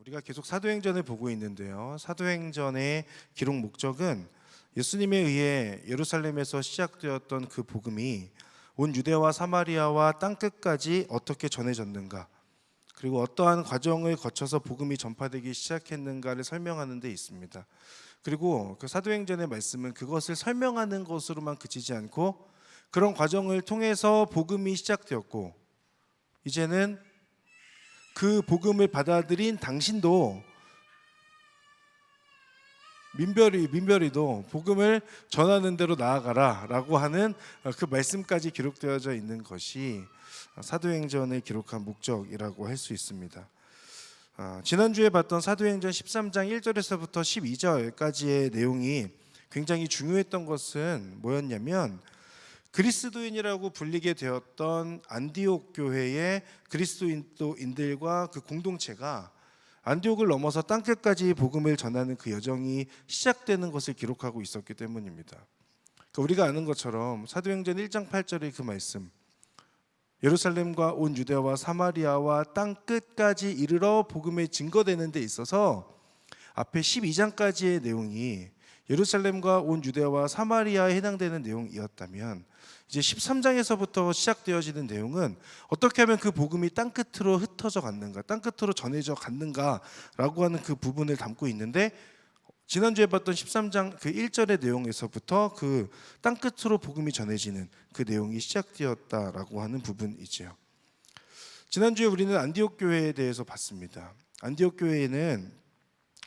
우리가 계속 사도행전을 보고 있는데요. 사도행전의 기록 목적은 예수님에 의해 예루살렘에서 시작되었던 그 복음이 온 유대와 사마리아와 땅끝까지 어떻게 전해졌는가, 그리고 어떠한 과정을 거쳐서 복음이 전파되기 시작했는가를 설명하는 데 있습니다. 그리고 그 사도행전의 말씀은 그것을 설명하는 것으로만 그치지 않고 그런 과정을 통해서 복음이 시작되었고, 이제는 그 복음을 받아들인 당신도 민별이도 복음을 전하는 대로 나아가라 라고 하는 그 말씀까지 기록되어져 있는 것이 사도행전을 기록한 목적이라고 할 수 있습니다. 지난주에 봤던 사도행전 13장 1절에서부터 12절까지의 내용이 굉장히 중요했던 것은 뭐였냐면, 그리스도인이라고 불리게 되었던 안디옥 교회의 그리스도인들과 그 공동체가 안디옥을 넘어서 땅끝까지 복음을 전하는 그 여정이 시작되는 것을 기록하고 있었기 때문입니다. 우리가 아는 것처럼 사도행전 1장 8절의 그 말씀, 예루살렘과 온 유대와 사마리아와 땅끝까지 이르러 복음에 증거되는 데 있어서 앞에 12장까지의 내용이 예루살렘과 온 유대와 사마리아에 해당되는 내용이었다면, 이제 13장에서부터 시작되어지는 내용은 어떻게 하면 그 복음이 땅끝으로 흩어져 갔는가, 땅끝으로 전해져 갔는가라고 하는 그 부분을 담고 있는데, 지난주에 봤던 13장 그 1절의 내용에서부터 그 땅끝으로 복음이 전해지는 그 내용이 시작되었다라고 하는 부분이죠. 지난주에 우리는 안디옥 교회에 대해서 봤습니다. 안디옥 교회에는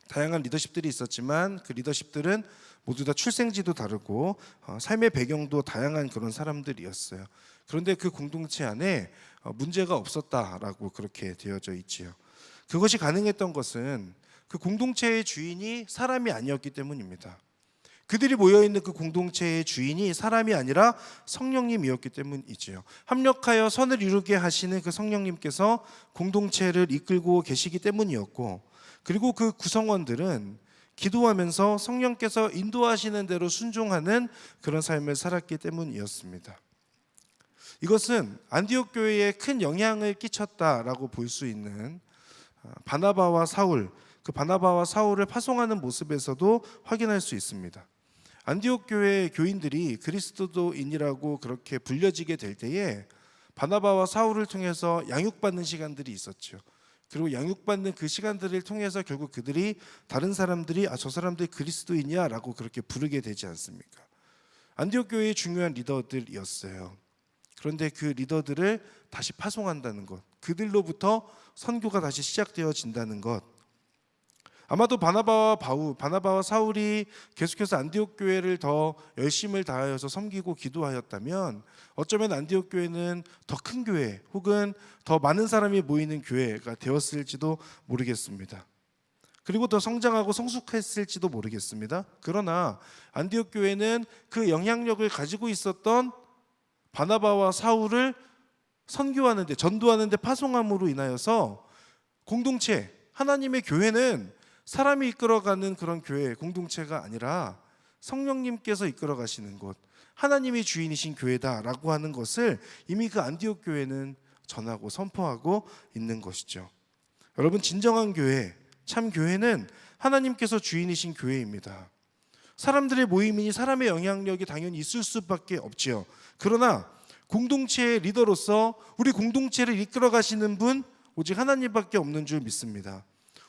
다양한 리더십들이 있었지만 그 리더십들은 모두 다 출생지도 다르고 삶의 배경도 다양한 그런 사람들이었어요. 그런데 그 공동체 안에 문제가 없었다라고 그렇게 되어져 있지요. 그것이 가능했던 것은 그 공동체의 주인이 사람이 아니었기 때문입니다. 그들이 모여있는 그 공동체의 주인이 사람이 아니라 성령님이었기 때문이지요. 합력하여 선을 이루게 하시는 그 성령님께서 공동체를 이끌고 계시기 때문이었고, 그리고 그 구성원들은 기도하면서 성령께서 인도하시는 대로 순종하는 그런 삶을 살았기 때문이었습니다. 이것은 안디옥 교회에 큰 영향을 끼쳤다라고 볼 수 있는 바나바와 사울, 그 바나바와 사울을 파송하는 모습에서도 확인할 수 있습니다. 안디옥 교회 교인들이 그리스도인이라고 그렇게 불려지게 될 때에 바나바와 사울을 통해서 양육받는 시간들이 있었죠. 그리고 양육받는 그 시간들을 통해서 결국 그들이 다른 사람들이 저 사람들이 그리스도인이야 라고 그렇게 부르게 되지 않습니까? 안디옥 교회의 중요한 리더들이었어요. 그런데 그 리더들을 다시 파송한다는 것, 그들로부터 선교가 다시 시작되어진다는 것, 아마도 바나바와 사울이 계속해서 안디옥 교회를 더 열심을 다하여서 섬기고 기도하였다면 어쩌면 안디옥 교회는 더 큰 교회 혹은 더 많은 사람이 모이는 교회가 되었을지도 모르겠습니다. 그리고 더 성장하고 성숙했을지도 모르겠습니다. 그러나 안디옥 교회는 그 영향력을 가지고 있었던 바나바와 사울을 선교하는 데, 전도하는 데 파송함으로 인하여서 공동체, 하나님의 교회는 사람이 이끌어가는 그런 교회, 공동체가 아니라 성령님께서 이끌어가시는 곳, 하나님이 주인이신 교회다라고 하는 것을 이미 그 안디옥 교회는 전하고 선포하고 있는 것이죠. 여러분, 진정한 교회, 참 교회는 하나님께서 주인이신 교회입니다. 사람들의 모임이니 사람의 영향력이 당연히 있을 수밖에 없지요. 그러나 공동체의 리더로서 우리 공동체를 이끌어가시는 분 오직 하나님밖에 없는 줄 믿습니다.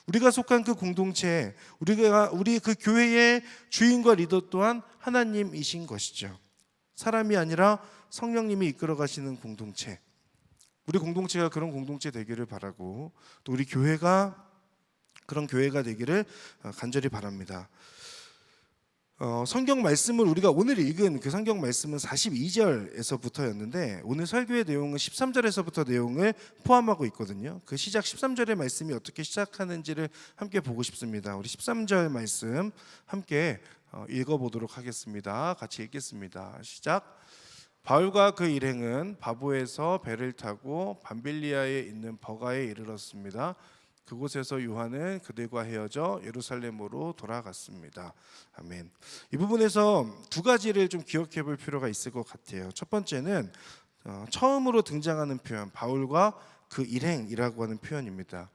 우리가 속한 그 공동체, 우리 그 교회의 주인과 리더 또한 하나님이신 것이죠. 사람이 아니라 성령님이 이끌어가시는 공동체, 우리 공동체가 그런 공동체 되기를 바라고, 또 우리 교회가 그런 교회가 되기를 간절히 바랍니다. 성경 말씀을 우리가 오늘 읽은 그 성경 말씀은 42절에서부터였는데 오늘 설교의 내용은 13절에서부터 내용을 포함하고 있거든요. 그 시작 13절의 말씀이 어떻게 시작하는지를 함께 보고 싶습니다. 우리 13절 말씀 함께 읽어보도록 하겠습니다. 같이 읽겠습니다. 시작. 바울과 그 일행은 바보에서 배를 타고 밤빌리아에 있는 버가에 이르렀습니다. 그곳에서 요한은 그들과 헤어져 예루살렘으로 돌아갔습니다. 아멘. 이 부분에서 두 가지를 좀 기억해 볼 필요가 있을 것 같아요. 첫 번째는 처음으로 등장하는 표현, 바울과 그 일행이라고 하는 표현입니다.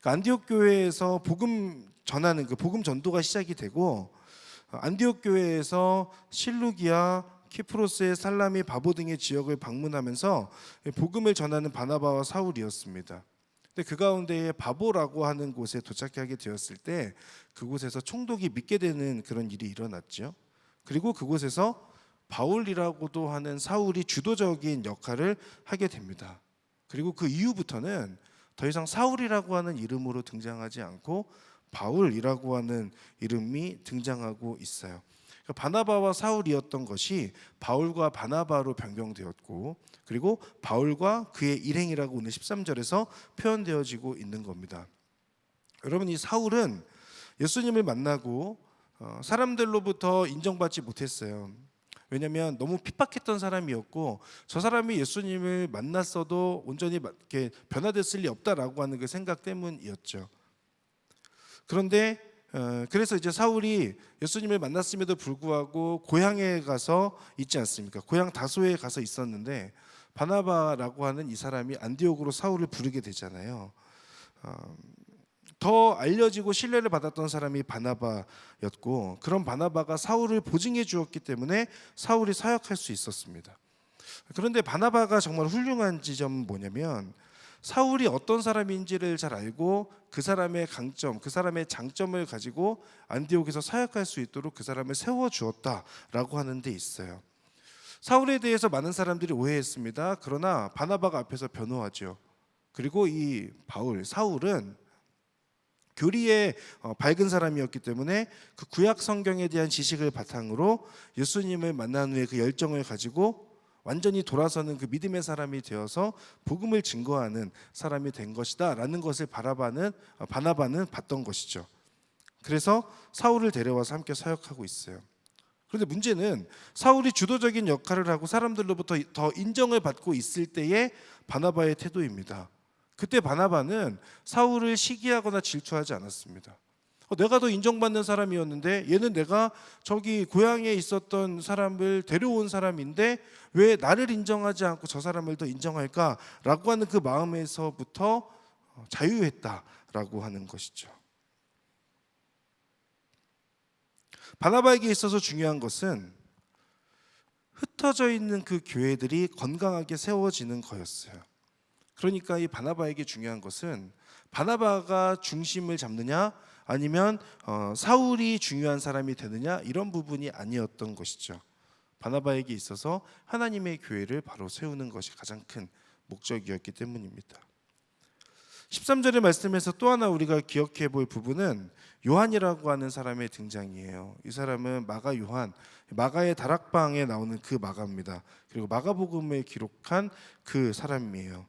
그 안디옥 교회에서 복음 전하는 그 복음 전도가 시작이 되고, 안디옥 교회에서 실루기아, 키프로스의 살라미, 바보 등의 지역을 방문하면서 복음을 전하는 바나바와 사울이었습니다. 근데 그 가운데에 바보라고 하는 곳에 도착하게 되었을 때 그곳에서 총독이 믿게 되는 그런 일이 일어났죠. 그리고 그곳에서 바울이라고도 하는 사울이 주도적인 역할을 하게 됩니다. 그리고 그 이후부터는 더 이상 사울이라고 하는 이름으로 등장하지 않고 바울이라고 하는 이름이 등장하고 있어요. 그러니까 바나바와 사울이었던 것이 바울과 바나바로 변경되었고, 그리고 바울과 그의 일행이라고 오늘 13절에서 표현되어지고 있는 겁니다. 여러분, 이 사울은 예수님을 만나고 사람들로부터 인정받지 못했어요. 왜냐하면 너무 핍박했던 사람이었고, 저 사람이 예수님을 만났어도 온전히 이렇게 변화됐을 리 없다라고 하는 그 생각 때문이었죠. 그런데 그래서 이제 사울이 예수님을 만났음에도 불구하고 고향에 가서 있지 않습니까? 고향 다소에 가서 있었는데 바나바라고 하는 이 사람이 안디옥으로 사울을 부르게 되잖아요. 더 알려지고 신뢰를 받았던 사람이 바나바였고, 그런 바나바가 사울을 보증해 주었기 때문에 사울이 사역할 수 있었습니다. 그런데 바나바가 정말 훌륭한 지점은 뭐냐면, 사울이 어떤 사람인지를 잘 알고 그 사람의 강점, 그 사람의 장점을 가지고 안디옥에서 사역할 수 있도록 그 사람을 세워주었다라고 하는 데 있어요. 사울에 대해서 많은 사람들이 오해했습니다. 그러나 바나바가 앞에서 변호하죠. 그리고 이 사울은 교리에 밝은 사람이었기 때문에 그 구약 성경에 대한 지식을 바탕으로 예수님을 만난 후에 그 열정을 가지고 완전히 돌아서는 그 믿음의 사람이 되어서 복음을 증거하는 사람이 된 것이다 라는 것을 바나바는 봤던 것이죠. 그래서 사울을 데려와서 함께 사역하고 있어요. 그런데 문제는 사울이 주도적인 역할을 하고 사람들로부터 더 인정을 받고 있을 때의 바나바의 태도입니다. 그때 바나바는 사울을 시기하거나 질투하지 않았습니다. 내가 더 인정받는 사람이었는데 얘는 내가 저기 고향에 있었던 사람을 데려온 사람인데 왜 나를 인정하지 않고 저 사람을 더 인정할까라고 하는 그 마음에서부터 자유했다라고 하는 것이죠. 바나바에게 있어서 중요한 것은 흩어져 있는 그 교회들이 건강하게 세워지는 거였어요. 그러니까 이 바나바에게 중요한 것은 바나바가 중심을 잡느냐 아니면 사울이 중요한 사람이 되느냐, 이런 부분이 아니었던 것이죠. 바나바에게 있어서 하나님의 교회를 바로 세우는 것이 가장 큰 목적이었기 때문입니다. 13절의 말씀에서 또 하나 우리가 기억해 볼 부분은 요한이라고 하는 사람의 등장이에요. 이 사람은 마가 요한, 마가의 다락방에 나오는 그 마가입니다. 그리고 마가복음을 기록한 그 사람이에요.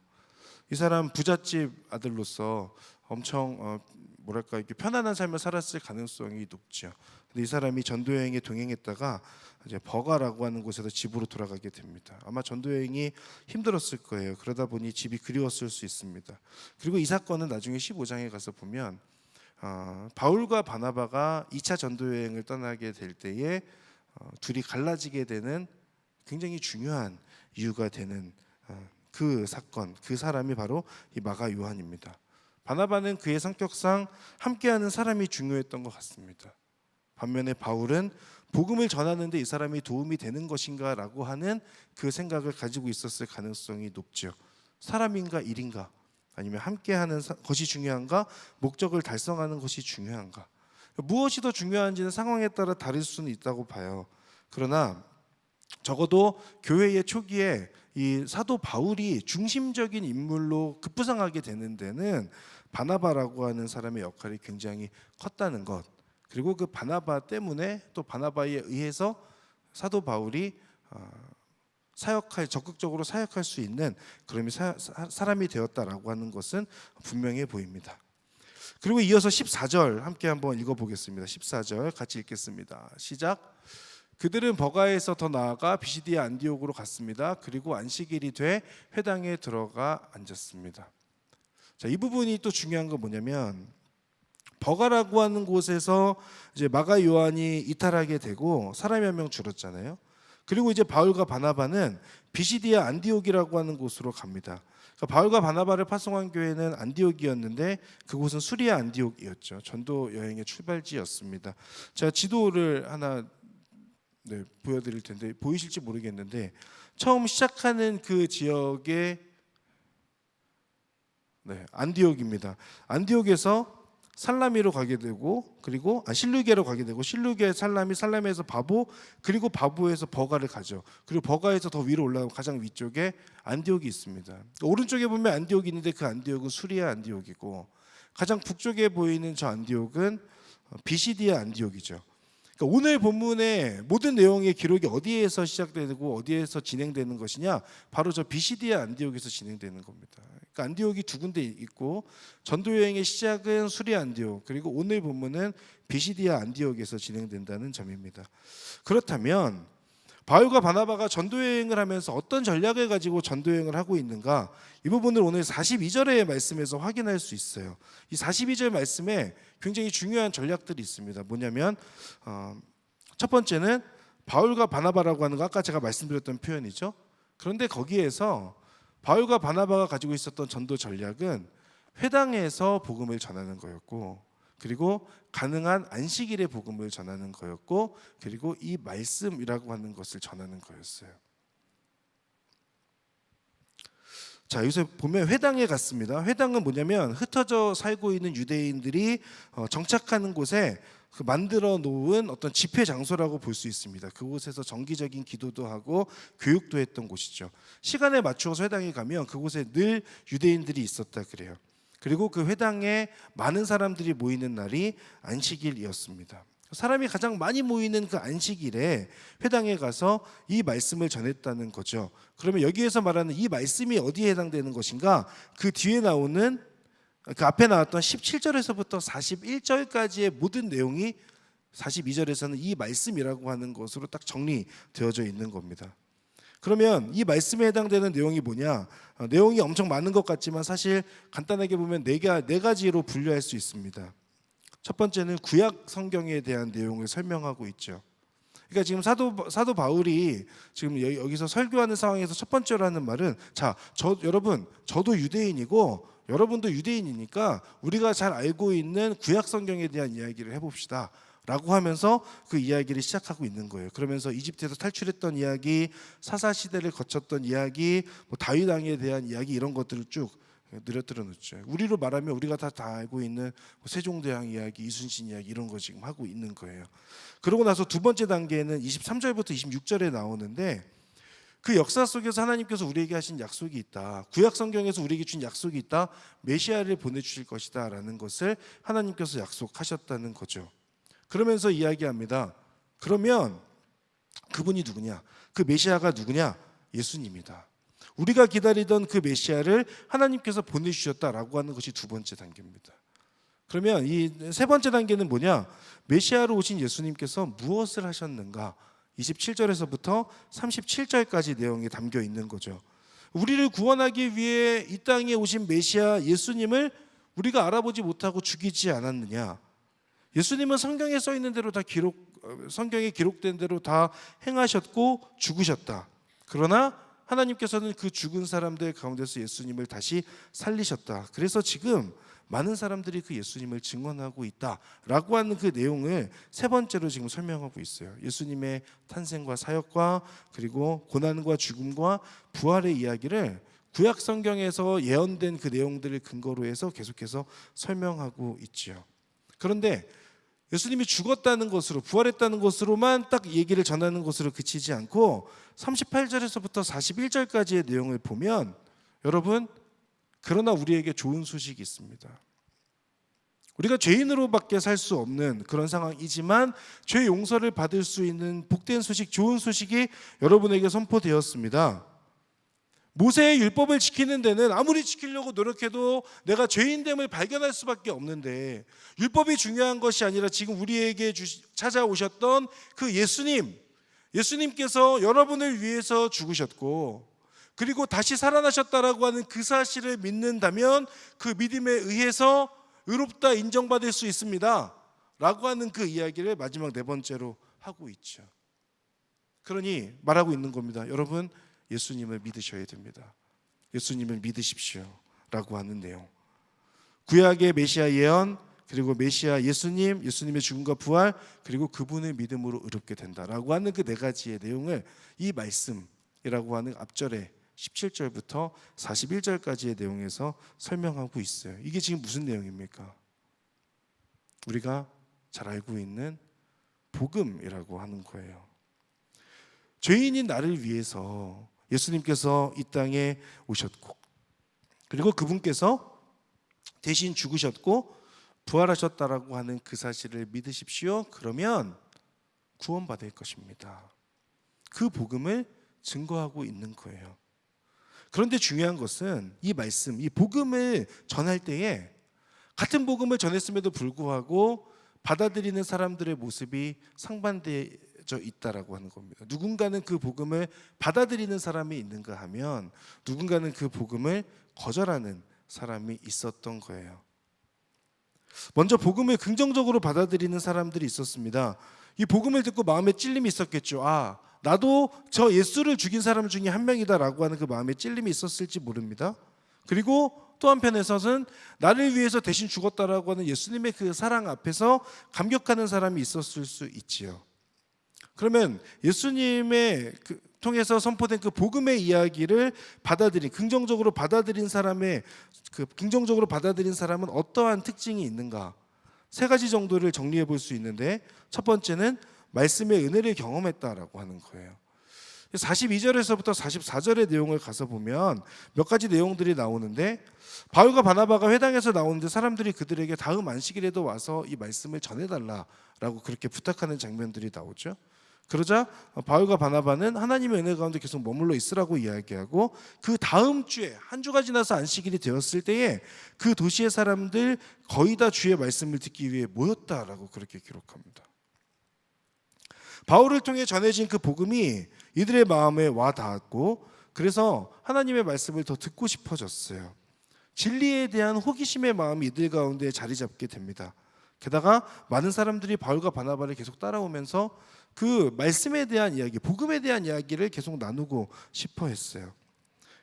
이 사람 부잣집 아들로서 엄청 이렇게 편안한 삶을 살았을 가능성이 높죠. 근데 이 사람이 전도 여행에 동행했다가 이제 버가라고 하는 곳에서 집으로 돌아가게 됩니다. 아마 전도 여행이 힘들었을 거예요. 그러다 보니 집이 그리웠을 수 있습니다. 그리고 이 사건은 나중에 15장에 가서 보면 바울과 바나바가 2차 전도 여행을 떠나게 될 때에 둘이 갈라지게 되는 굉장히 중요한 이유가 되는 그 사건, 그 사람이 바로 이 마가 요한입니다. 바나바는 그의 성격상 함께하는 사람이 중요했던 것 같습니다. 반면에 바울은 복음을 전하는데 이 사람이 도움이 되는 것인가라고 하는 그 생각을 가지고 있었을 가능성이 높죠. 사람인가 일인가, 아니면 함께하는 것이 중요한가, 목적을 달성하는 것이 중요한가, 무엇이 더 중요한지는 상황에 따라 다를 수는 있다고 봐요. 그러나 적어도 교회의 초기에 이 사도 바울이 중심적인 인물로 급부상하게 되는 데는 바나바라고 하는 사람의 역할이 굉장히 컸다는 것, 그리고 그 바나바 때문에 또 바나바에 의해서 사도 바울이 적극적으로 사역할 수 있는 그런 사람이 되었다라고 하는 것은 분명해 보입니다. 그리고 이어서 14절 함께 한번 읽어보겠습니다. 14절 같이 읽겠습니다. 시작. 그들은 버가에서 더 나아가 비시디아 안디옥으로 갔습니다. 그리고 안식일이 돼 회당에 들어가 앉았습니다. 자, 이 부분이 또 중요한 건 뭐냐면, 버가라고 하는 곳에서 이제 마가 요한이 이탈하게 되고 사람이 한 명 줄었잖아요. 그리고 이제 바울과 바나바는 비시디아 안디옥이라고 하는 곳으로 갑니다. 그러니까 바울과 바나바를 파송한 교회는 안디옥이었는데 그곳은 수리아 안디옥이었죠. 전도 여행의 출발지였습니다. 제가 지도를 하나 보여드릴 텐데 보이실지 모르겠는데 처음 시작하는 그 지역의 안디옥입니다. 안디옥에서 살라미로 가게 되고 그리고 실루게로 가게 되고 실루게 살라미에서 바보 그리고 바보에서 버가를 가죠. 그리고 버가에서 더 위로 올라가고 가장 위쪽에 안디옥이 있습니다. 오른쪽에 보면 안디옥이 있는데 그 안디옥은 수리아 안디옥이고 가장 북쪽에 보이는 저 안디옥은 비시디아 안디옥이죠. 그러니까 오늘 본문의 모든 내용의 기록이 어디에서 시작되고 어디에서 진행되는 것이냐? 바로 저 비시디아 안디옥에서 진행되는 겁니다. 그러니까 안디옥이 두 군데 있고 전도 여행의 시작은 수리아 안디옥 그리고 오늘 본문은 비시디아 안디옥에서 진행된다는 점입니다. 그렇다면 바울과 바나바가 전도 여행을 하면서 어떤 전략을 가지고 전도 여행을 하고 있는가? 이 부분을 오늘 42절의 말씀에서 확인할 수 있어요. 이 42절 말씀에 굉장히 중요한 전략들이 있습니다. 뭐냐면 첫 번째는 바울과 바나바라고 하는 거 아까 제가 말씀드렸던 표현이죠. 그런데 거기에서 바울과 바나바가 가지고 있었던 전도 전략은 회당에서 복음을 전하는 거였고 그리고 가능한 안식일의 복음을 전하는 거였고 그리고 이 말씀이라고 하는 것을 전하는 거였어요. 자, 여기서 보면 회당에 갔습니다. 회당은 뭐냐면 흩어져 살고 있는 유대인들이 정착하는 곳에 만들어 놓은 어떤 집회 장소라고 볼 수 있습니다. 그곳에서 정기적인 기도도 하고 교육도 했던 곳이죠. 시간에 맞추어서 회당에 가면 그곳에 늘 유대인들이 있었다 그래요. 그리고 그 회당에 많은 사람들이 모이는 날이 안식일이었습니다. 사람이 가장 많이 모이는 그 안식일에 회당에 가서 이 말씀을 전했다는 거죠. 그러면 여기에서 말하는 이 말씀이 어디에 해당되는 것인가? 그 뒤에 나오는 그 앞에 나왔던 17절에서부터 41절까지의 모든 내용이 42절에서는 이 말씀이라고 하는 것으로 딱 정리되어져 있는 겁니다. 그러면 이 말씀에 해당되는 내용이 뭐냐? 내용이 엄청 많은 것 같지만 사실 간단하게 보면 네 가지로 분류할 수 있습니다. 첫 번째는 구약 성경에 대한 내용을 설명하고 있죠. 그러니까 지금 사도 바울이 지금 여기서 설교하는 상황에서 첫 번째로 하는 말은 여러분 저도 유대인이고 여러분도 유대인이니까 우리가 잘 알고 있는 구약 성경에 대한 이야기를 해봅시다 라고 하면서 그 이야기를 시작하고 있는 거예요. 그러면서 이집트에서 탈출했던 이야기, 사사시대를 거쳤던 이야기, 다윗 왕에 대한 이야기 이런 것들을 쭉 늘어뜨려 놓죠. 우리로 말하면 우리가 다 알고 있는 세종대왕 이야기, 이순신 이야기 이런 거 지금 하고 있는 거예요. 그러고 나서 두 번째 단계는 23절부터 26절에 나오는데 그 역사 속에서 하나님께서 우리에게 하신 약속이 있다. 구약 성경에서 우리에게 준 약속이 있다. 메시아를 보내주실 것이다 라는 것을 하나님께서 약속하셨다는 거죠. 그러면서 이야기합니다. 그러면 그분이 누구냐? 그 메시아가 누구냐? 예수님이다. 우리가 기다리던 그 메시아를 하나님께서 보내주셨다라고 하는 것이 두 번째 단계입니다. 그러면 이 세 번째 단계는 뭐냐? 메시아로 오신 예수님께서 무엇을 하셨는가? 27절에서부터 37절까지 내용이 담겨 있는 거죠. 우리를 구원하기 위해 이 땅에 오신 메시아 예수님을 우리가 알아보지 못하고 죽이지 않았느냐? 예수님은 성경에 써 있는 대로 성경에 기록된 대로 다 행하셨고 죽으셨다. 그러나 하나님께서는 그 죽은 사람들 가운데서 예수님을 다시 살리셨다. 그래서 지금 많은 사람들이 그 예수님을 증언하고 있다라고 하는 그 내용을 세 번째로 지금 설명하고 있어요. 예수님의 탄생과 사역과 그리고 고난과 죽음과 부활의 이야기를 구약 성경에서 예언된 그 내용들을 근거로 해서 계속해서 설명하고 있지요. 그런데 예수님이 죽었다는 것으로 부활했다는 것으로만 딱 얘기를 전하는 것으로 그치지 않고 38절에서부터 41절까지의 내용을 보면 여러분 그러나 우리에게 좋은 소식이 있습니다. 우리가 죄인으로밖에 살 수 없는 그런 상황이지만 죄 용서를 받을 수 있는 복된 소식, 좋은 소식이 여러분에게 선포되었습니다. 모세의 율법을 지키는 데는 아무리 지키려고 노력해도 내가 죄인됨을 발견할 수밖에 없는데 율법이 중요한 것이 아니라 지금 우리에게 찾아오셨던 그 예수님께서 여러분을 위해서 죽으셨고 그리고 다시 살아나셨다라고 하는 그 사실을 믿는다면 그 믿음에 의해서 의롭다 인정받을 수 있습니다 라고 하는 그 이야기를 마지막 네 번째로 하고 있죠. 그러니 말하고 있는 겁니다. 여러분 예수님을 믿으셔야 됩니다. 예수님을 믿으십시오라고 하는 내용. 구약의 메시아 예언, 그리고 메시아 예수님, 예수님의 죽음과 부활, 그리고 그분의 믿음으로 의롭게 된다라고 하는 그 네 가지의 내용을 이 말씀이라고 하는 앞절에 17절부터 41절까지의 내용에서 설명하고 있어요. 이게 지금 무슨 내용입니까? 우리가 잘 알고 있는 복음이라고 하는 거예요. 죄인인 나를 위해서 예수님께서 이 땅에 오셨고, 그리고 그분께서 대신 죽으셨고 부활하셨다라고 하는 그 사실을 믿으십시오. 그러면 구원받을 것입니다. 그 복음을 증거하고 있는 거예요. 그런데 중요한 것은 이 말씀, 이 복음을 전할 때에 같은 복음을 전했음에도 불구하고 받아들이는 사람들의 모습이 상반되어 있다라고 하는 겁니다. 누군가는 그 복음을 받아들이는 사람이 있는가 하면 누군가는 그 복음을 거절하는 사람이 있었던 거예요. 먼저 복음을 긍정적으로 받아들이는 사람들이 있었습니다. 이 복음을 듣고 마음에 찔림이 있었겠죠. 아, 나도 저 예수를 죽인 사람 중에 한 명이다라고 하는 그 마음에 찔림이 있었을지 모릅니다. 그리고 또 한편에서는 나를 위해서 대신 죽었다라고 하는 예수님의 그 사랑 앞에서 감격하는 사람이 있었을 수 있지요. 그러면 예수님의 통해서 선포된 그 복음의 이야기를 긍정적으로 받아들인 사람은 어떠한 특징이 있는가? 세 가지 정도를 정리해 볼 수 있는데, 첫 번째는 말씀의 은혜를 경험했다라고 하는 거예요. 42절에서부터 44절의 내용을 가서 보면 몇 가지 내용들이 나오는데, 바울과 바나바가 회당에서 나오는데 사람들이 그들에게 다음 안식일에도 와서 이 말씀을 전해달라라고 그렇게 부탁하는 장면들이 나오죠. 그러자 바울과 바나바는 하나님의 은혜 가운데 계속 머물러 있으라고 이야기하고, 그 다음 주에 한 주가 지나서 안식일이 되었을 때에 그 도시의 사람들 거의 다 주의 말씀을 듣기 위해 모였다라고 그렇게 기록합니다. 바울을 통해 전해진 그 복음이 이들의 마음에 와 닿았고, 그래서 하나님의 말씀을 더 듣고 싶어졌어요. 진리에 대한 호기심의 마음이 이들 가운데 자리 잡게 됩니다. 게다가 많은 사람들이 바울과 바나바를 계속 따라오면서 그 말씀에 대한 이야기, 복음에 대한 이야기를 계속 나누고 싶어 했어요.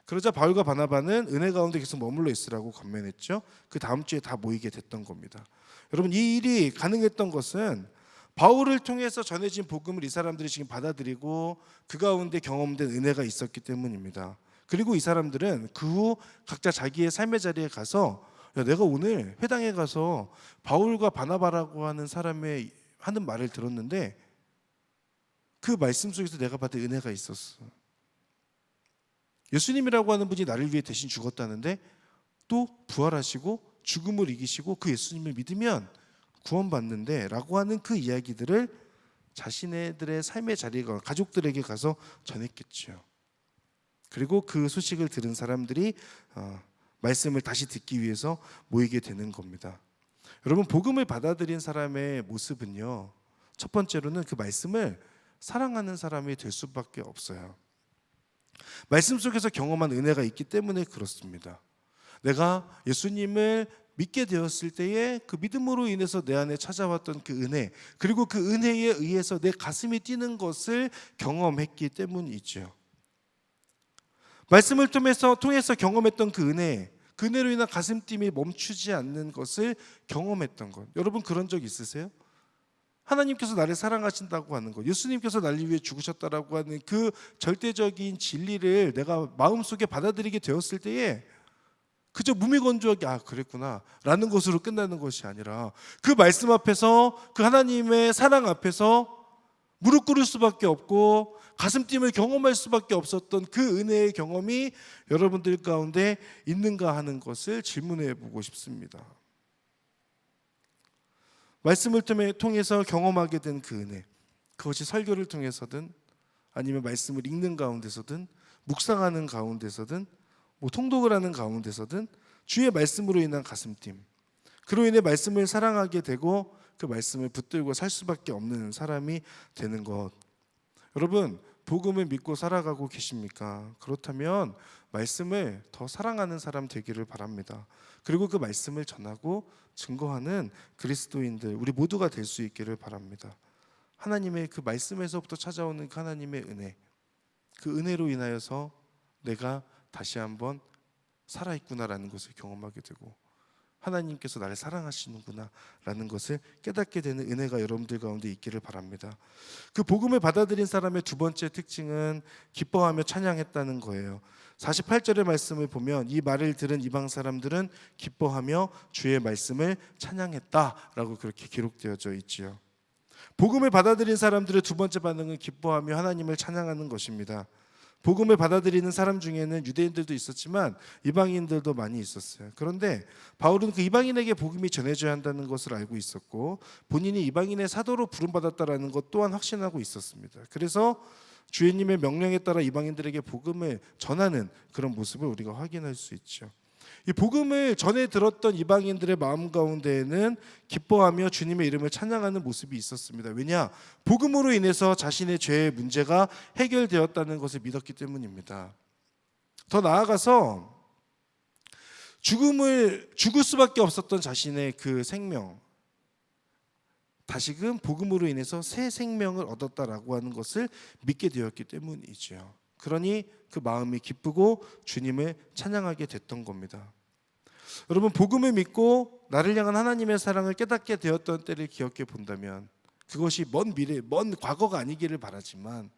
그러자 바울과 바나바는 은혜 가운데 계속 머물러 있으라고 권면했죠. 그 다음 주에 다 모이게 됐던 겁니다. 여러분, 이 일이 가능했던 것은 바울을 통해서 전해진 복음을 이 사람들이 지금 받아들이고 그 가운데 경험된 은혜가 있었기 때문입니다. 그리고 이 사람들은 그 후 각자 자기의 삶의 자리에 가서, 야, 내가 오늘 회당에 가서 바울과 바나바라고 하는 사람의 하는 말을 들었는데 그 말씀 속에서 내가 받은 은혜가 있었어. 예수님이라고 하는 분이 나를 위해 대신 죽었다는데 또 부활하시고 죽음을 이기시고 그 예수님을 믿으면 구원받는데 라고 하는 그 이야기들을 자신들의 삶의 자리에 가족들에게 가서 전했겠죠. 그리고 그 소식을 들은 사람들이 말씀을 다시 듣기 위해서 모이게 되는 겁니다. 여러분, 복음을 받아들인 사람의 모습은요, 첫 번째로는 그 말씀을 사랑하는 사람이 될 수밖에 없어요. 말씀 속에서 경험한 은혜가 있기 때문에 그렇습니다. 내가 예수님을 믿게 되었을 때에 그 믿음으로 인해서 내 안에 찾아왔던 그 은혜, 그리고 그 은혜에 의해서 내 가슴이 뛰는 것을 경험했기 때문이죠. 말씀을 통해서 경험했던 그 은혜로 인한 가슴뛰임이 멈추지 않는 것을 경험했던 것. 여러분, 그런 적 있으세요? 하나님께서 나를 사랑하신다고 하는 것, 예수님께서 나를 위해 죽으셨다라고 하는 그 절대적인 진리를 내가 마음속에 받아들이게 되었을 때에 그저 무미건조하게 그랬구나 라는 것으로 끝나는 것이 아니라 그 말씀 앞에서, 그 하나님의 사랑 앞에서 무릎 꿇을 수밖에 없고 가슴뛰임을 경험할 수밖에 없었던 그 은혜의 경험이 여러분들 가운데 있는가 하는 것을 질문해 보고 싶습니다. 말씀을 통해서 경험하게 된 그 은혜, 그것이 설교를 통해서든 아니면 말씀을 읽는 가운데서든 묵상하는 가운데서든 통독을 하는 가운데서든 주의 말씀으로 인한 가슴뛰임, 그로 인해 말씀을 사랑하게 되고 그 말씀을 붙들고 살 수밖에 없는 사람이 되는 것. 여러분, 복음을 믿고 살아가고 계십니까? 그렇다면 말씀을 더 사랑하는 사람 되기를 바랍니다. 그리고 그 말씀을 전하고 증거하는 그리스도인들, 우리 모두가 될 수 있기를 바랍니다. 하나님의 그 말씀에서부터 찾아오는 그 하나님의 은혜, 그 은혜로 인하여서 내가 다시 한번 살아있구나라는 것을 경험하게 되고 하나님께서 나를 사랑하시는구나라는 것을 깨닫게 되는 은혜가 여러분들 가운데 있기를 바랍니다. 그 복음을 받아들인 사람의 두 번째 특징은 기뻐하며 찬양했다는 거예요. 48절의 말씀을 보면 이 말을 들은 이방 사람들은 기뻐하며 주의 말씀을 찬양했다라고 그렇게 기록되어져 있지요. 복음을 받아들인 사람들의 두 번째 반응은 기뻐하며 하나님을 찬양하는 것입니다. 복음을 받아들이는 사람 중에는 유대인들도 있었지만 이방인들도 많이 있었어요. 그런데 바울은 그 이방인에게 복음이 전해져야 한다는 것을 알고 있었고 본인이 이방인의 사도로 부름받았다라는 것 또한 확신하고 있었습니다. 그래서 주님의 명령에 따라 이방인들에게 복음을 전하는 그런 모습을 우리가 확인할 수 있죠. 이 복음을 전해 들었던 이방인들의 마음 가운데에는 기뻐하며 주님의 이름을 찬양하는 모습이 있었습니다. 왜냐? 복음으로 인해서 자신의 죄의 문제가 해결되었다는 것을 믿었기 때문입니다. 더 나아가서 죽을 수밖에 없었던 자신의 그 생명, 다시금 복음으로 인해서 새 생명을 얻었다라고 하는 것을 믿게 되었기 때문이죠. 그러니 그 마음이 기쁘고 주님을 찬양하게 됐던 겁니다. 여러분, 복음을 믿고 나를 향한 하나님의 사랑을 깨닫게 되었던 때를 기억해 본다면 그것이 먼 미래, 먼 과거가 아니기를 바라지만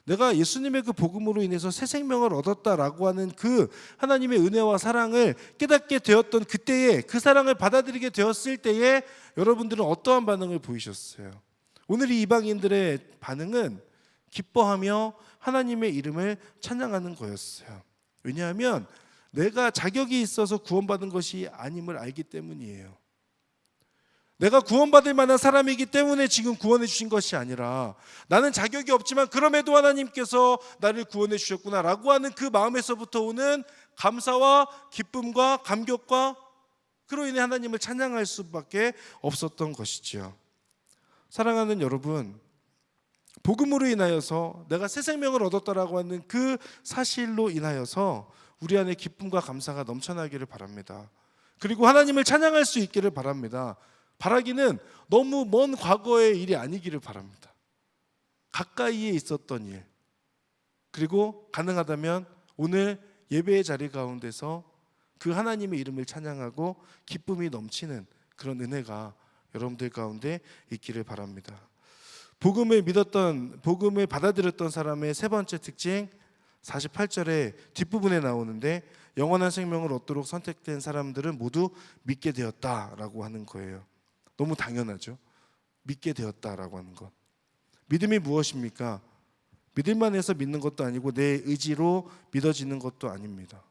내가 예수님의 그 복음으로 인해서 새 생명을 얻었다라고 하는 그 하나님의 은혜와 사랑을 깨닫게 되었던 그때에 그 사랑을 받아들이게 되었을 때에 여러분들은 어떠한 반응을 보이셨어요? 오늘 이 이방인들의 반응은 기뻐하며 하나님의 이름을 찬양하는 거였어요. 왜냐하면 내가 자격이 있어서 구원받은 것이 아님을 알기 때문이에요. 내가 구원받을 만한 사람이기 때문에 지금 구원해 주신 것이 아니라 나는 자격이 없지만 그럼에도 하나님께서 나를 구원해 주셨구나라고 하는 그 마음에서부터 오는 감사와 기쁨과 감격과 그로 인해 하나님을 찬양할 수밖에 없었던 것이지요. 사랑하는 여러분, 복음으로 인하여서 내가 새 생명을 얻었다라고 하는 그 사실로 인하여서 우리 안에 기쁨과 감사가 넘쳐나기를 바랍니다. 그리고 하나님을 찬양할 수 있기를 바랍니다. 바라기는 너무 먼 과거의 일이 아니기를 바랍니다. 가까이에 있었던 일, 그리고 가능하다면 오늘 예배의 자리 가운데서 그 하나님의 이름을 찬양하고 기쁨이 넘치는 그런 은혜가 여러분들 가운데 있기를 바랍니다. 복음을 받아들였던 사람의 세 번째 특징, 48절의 뒷부분에 나오는데 영원한 생명을 얻도록 선택된 사람들은 모두 믿게 되었다라고 하는 거예요. 너무 당연하죠. 믿게 되었다라고 하는 것. 믿음이 무엇입니까? 믿을만 해서 믿는 것도 아니고 내 의지로 믿어지는 것도 아닙니다.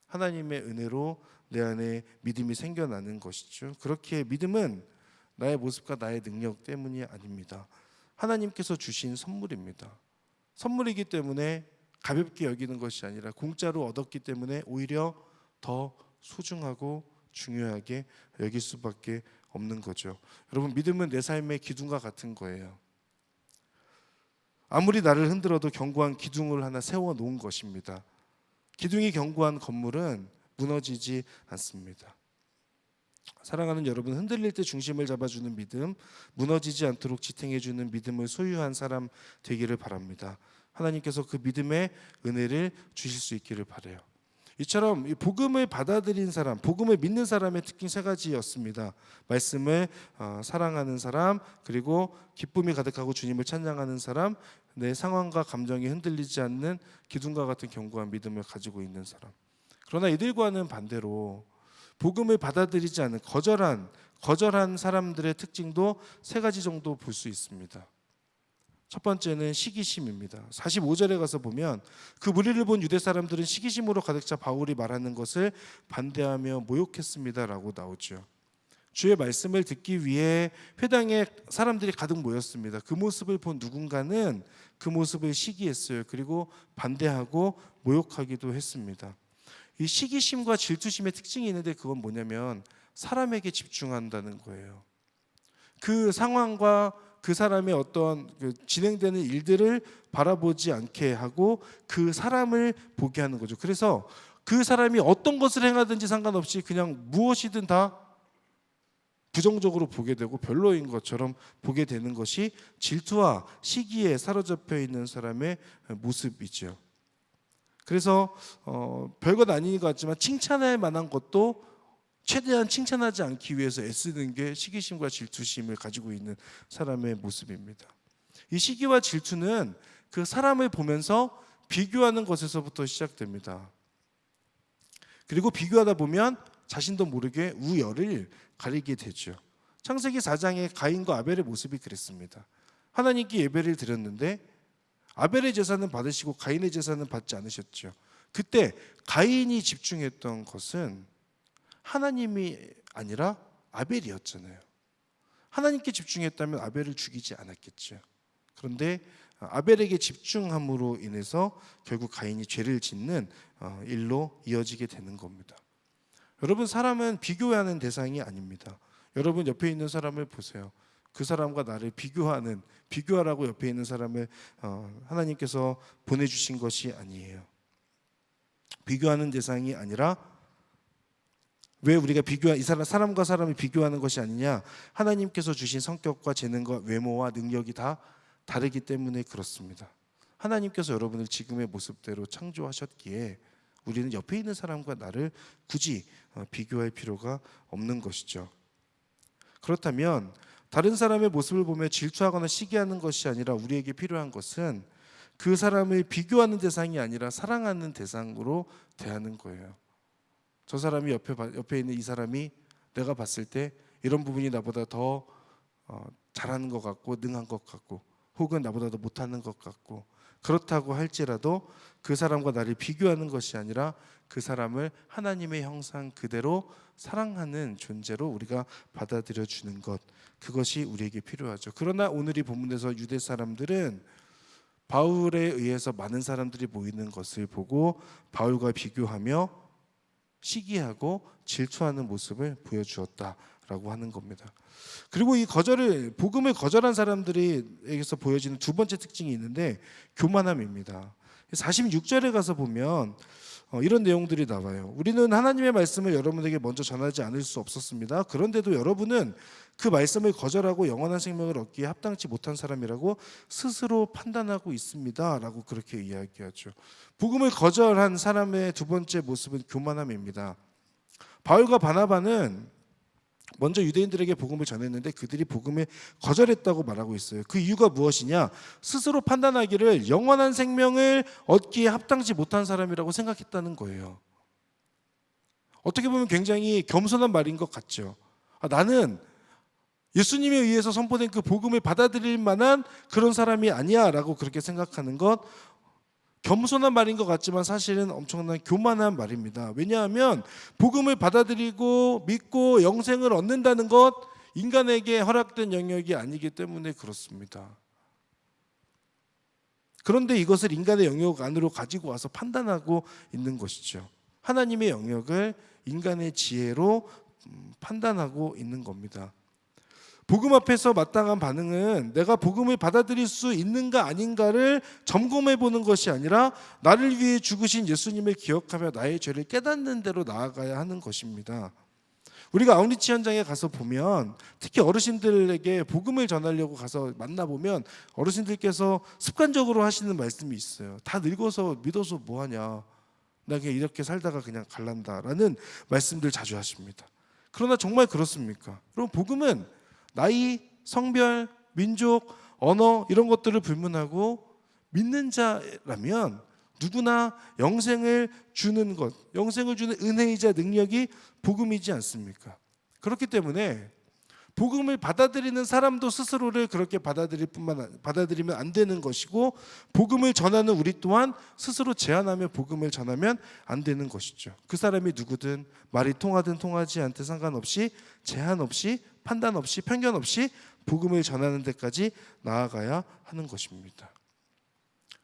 하나님의 은혜로 내 안에 믿음이 생겨나는 것이죠. 그렇게 믿음은 나의 모습과 나의 능력 때문이 아닙니다. 하나님께서 주신 선물입니다. 선물이기 때문에 가볍게 여기는 것이 아니라 공짜로 얻었기 때문에 오히려 더 소중하고 중요하게 여길 수밖에 없는 거죠. 여러분, 믿음은 내 삶의 기둥과 같은 거예요. 아무리 나를 흔들어도 견고한 기둥을 하나 세워놓은 것입니다. 기둥이 견고한 건물은 무너지지 않습니다. 사랑하는 여러분, 흔들릴 때 중심을 잡아주는 믿음, 무너지지 않도록 지탱해주는 믿음을 소유한 사람 되기를 바랍니다. 하나님께서 그 믿음의 은혜를 주실 수 있기를 바라요. 이처럼 이 복음을 받아들인 사람, 복음을 믿는 사람의 특징 세 가지였습니다. 말씀을 사랑하는 사람, 그리고 기쁨이 가득하고 주님을 찬양하는 사람, 내 상황과 감정이 흔들리지 않는 기둥과 같은 견고한 믿음을 가지고 있는 사람. 그러나 이들과는 반대로 복음을 받아들이지 않는 거절한 사람들의 특징도 세 가지 정도 볼 수 있습니다. 첫 번째는 시기심입니다. 45절에 가서 보면 그 무리를 본 유대 사람들은 시기심으로 가득 차 바울이 말하는 것을 반대하며 모욕했습니다라고 나오죠. 주의 말씀을 듣기 위해 회당에 사람들이 가득 모였습니다. 그 모습을 본 누군가는 그 모습을 시기했어요. 그리고 반대하고 모욕하기도 했습니다. 이 시기심과 질투심의 특징이 있는데 그건 뭐냐면 사람에게 집중한다는 거예요. 그 상황과 그 사람의 어떤 진행되는 일들을 바라보지 않게 하고 그 사람을 보게 하는 거죠. 그래서 그 사람이 어떤 것을 행하든지 상관없이 그냥 무엇이든 다 부정적으로 보게 되고 별로인 것처럼 보게 되는 것이 질투와 시기에 사로잡혀 있는 사람의 모습이죠. 그래서 별것 아닌 것 같지만 칭찬할 만한 것도 최대한 칭찬하지 않기 위해서 애쓰는 게 시기심과 질투심을 가지고 있는 사람의 모습입니다. 이 시기와 질투는 그 사람을 보면서 비교하는 것에서부터 시작됩니다. 그리고 비교하다 보면 자신도 모르게 우열을 가리게 되죠. 창세기 4장의 가인과 아벨의 모습이 그랬습니다. 하나님께 예배를 드렸는데 아벨의 제사는 받으시고 가인의 제사는 받지 않으셨죠. 그때 가인이 집중했던 것은 하나님이 아니라 아벨이었잖아요. 하나님께 집중했다면 아벨을 죽이지 않았겠죠. 그런데 아벨에게 집중함으로 인해서 결국 가인이 죄를 짓는 일로 이어지게 되는 겁니다. 여러분, 사람은 비교하는 대상이 아닙니다. 여러분 옆에 있는 사람을 보세요. 그 사람과 나를 비교하라고 옆에 있는 사람을 하나님께서 보내주신 것이 아니에요. 비교하는 대상이 아니라 왜 우리가 사람과 사람을 비교하는 것이 아니냐? 하나님께서 주신 성격과 재능과 외모와 능력이 다 다르기 때문에 그렇습니다. 하나님께서 여러분을 지금의 모습대로 창조하셨기에 우리는 옆에 있는 사람과 나를 굳이 비교할 필요가 없는 것이죠. 그렇다면 다른 사람의 모습을 보며 질투하거나 시기하는 것이 아니라 우리에게 필요한 것은 그 사람을 비교하는 대상이 아니라 사랑하는 대상으로 대하는 거예요. 저 사람이 옆에 있는 이 사람이 내가 봤을 때 이런 부분이 나보다 더 잘하는 것 같고 능한 것 같고 혹은 나보다 더 못하는 것 같고 그렇다고 할지라도 그 사람과 나를 비교하는 것이 아니라 그 사람을 하나님의 형상 그대로 사랑하는 존재로 우리가 받아들여 주는 것, 그것이 우리에게 필요하죠. 그러나 오늘 이 본문에서 유대 사람들은 바울에 의해서 많은 사람들이 모이는 것을 보고 바울과 비교하며 시기하고 질투하는 모습을 보여주었다라고 하는 겁니다. 그리고 이 복음을 거절한 사람들에게서 보여지는 두 번째 특징이 있는데 교만함입니다. 46절에 가서 보면 이런 내용들이 나와요. 우리는 하나님의 말씀을 여러분에게 먼저 전하지 않을 수 없었습니다. 그런데도 여러분은 그 말씀을 거절하고 영원한 생명을 얻기에 합당치 못한 사람이라고 스스로 판단하고 있습니다. 라고 그렇게 이야기하죠. 복음을 거절한 사람의 두 번째 모습은 교만함입니다. 바울과 바나바는 먼저 유대인들에게 복음을 전했는데 그들이 복음을 거절했다고 말하고 있어요. 그 이유가 무엇이냐? 스스로 판단하기를 영원한 생명을 얻기에 합당치 못한 사람이라고 생각했다는 거예요. 어떻게 보면 굉장히 겸손한 말인 것 같죠. 나는 예수님에 의해서 선포된 그 복음을 받아들일 만한 그런 사람이 아니야 라고 그렇게 생각하는 것, 겸손한 말인 것 같지만 사실은 엄청난 교만한 말입니다. 왜냐하면 복음을 받아들이고 믿고 영생을 얻는다는 것 인간에게 허락된 영역이 아니기 때문에 그렇습니다. 그런데 이것을 인간의 영역 안으로 가지고 와서 판단하고 있는 것이죠. 하나님의 영역을 인간의 지혜로 판단하고 있는 겁니다. 복음 앞에서 마땅한 반응은 내가 복음을 받아들일 수 있는가 아닌가를 점검해 보는 것이 아니라 나를 위해 죽으신 예수님을 기억하며 나의 죄를 깨닫는 대로 나아가야 하는 것입니다. 우리가 아우리치 현장에 가서 보면 특히 어르신들에게 복음을 전하려고 가서 만나보면 어르신들께서 습관적으로 하시는 말씀이 있어요. 다 늙어서 믿어서 뭐하냐, 나 그냥 이렇게 살다가 그냥 갈란다라는 말씀들 자주 하십니다. 그러나 정말 그렇습니까? 여러분, 복음은 나이, 성별, 민족, 언어 이런 것들을 불문하고 믿는 자라면 누구나 영생을 주는 것, 영생을 주는 은혜이자 능력이 복음이지 않습니까? 그렇기 때문에 복음을 받아들이는 사람도 스스로를 그렇게 받아들이면 안 되는 것이고 복음을 전하는 우리 또한 스스로 제한하며 복음을 전하면 안 되는 것이죠. 그 사람이 누구든 말이 통하든 통하지 않든 상관없이 제한 없이 판단 없이 편견 없이 복음을 전하는 데까지 나아가야 하는 것입니다.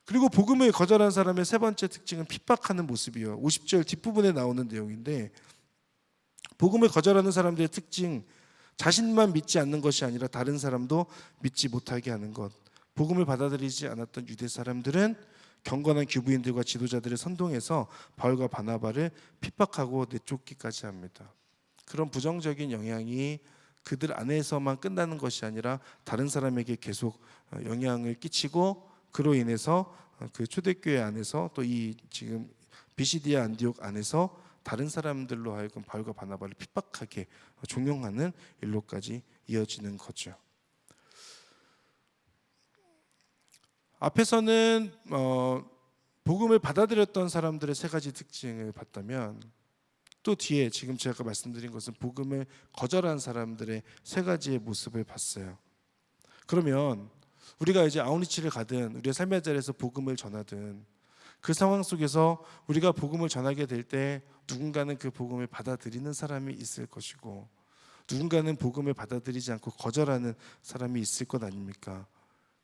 그리고 복음을 거절한 사람의 세 번째 특징은 핍박하는 모습이요. 50절 뒷부분에 나오는 내용인데 복음을 거절하는 사람들의 특징, 자신만 믿지 않는 것이 아니라 다른 사람도 믿지 못하게 하는 것. 복음을 받아들이지 않았던 유대 사람들은 경건한 교부인들과 지도자들을 선동해서 바울과 바나바를 핍박하고 내쫓기까지 합니다. 그런 부정적인 영향이 그들 안에서만 끝나는 것이 아니라 다른 사람에게 계속 영향을 끼치고 그로 인해서 그 초대교회 안에서 또 이 지금 비시디아 안디옥 안에서 다른 사람들로 하여금 바울과 바나바를 핍박하게 종용하는 일로까지 이어지는 거죠. 앞에서는 복음을 받아들였던 사람들의 세 가지 특징을 봤다면, 또 뒤에 지금 제가 말씀드린 것은 복음을 거절한 사람들의 세 가지의 모습을 봤어요. 그러면 우리가 이제 아웃리치를 가든 우리의 삶의 자리에서 복음을 전하든 그 상황 속에서 우리가 복음을 전하게 될 때 누군가는 그 복음을 받아들이는 사람이 있을 것이고, 누군가는 복음을 받아들이지 않고 거절하는 사람이 있을 것 아닙니까?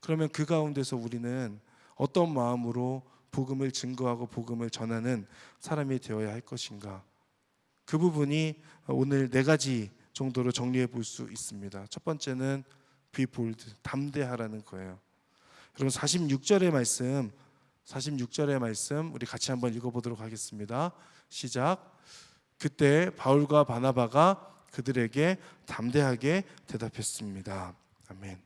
그러면 그 가운데서 우리는 어떤 마음으로 복음을 증거하고 복음을 전하는 사람이 되어야 할 것인가? 그 부분이 오늘 네 가지 정도로 정리해 볼 수 있습니다. 첫 번째는 be bold, 담대하라는 거예요. 여러분 46절의 말씀 우리 같이 한번 읽어보도록 하겠습니다. 시작. 그때 바울과 바나바가 그들에게 담대하게 대답했습니다. 아멘.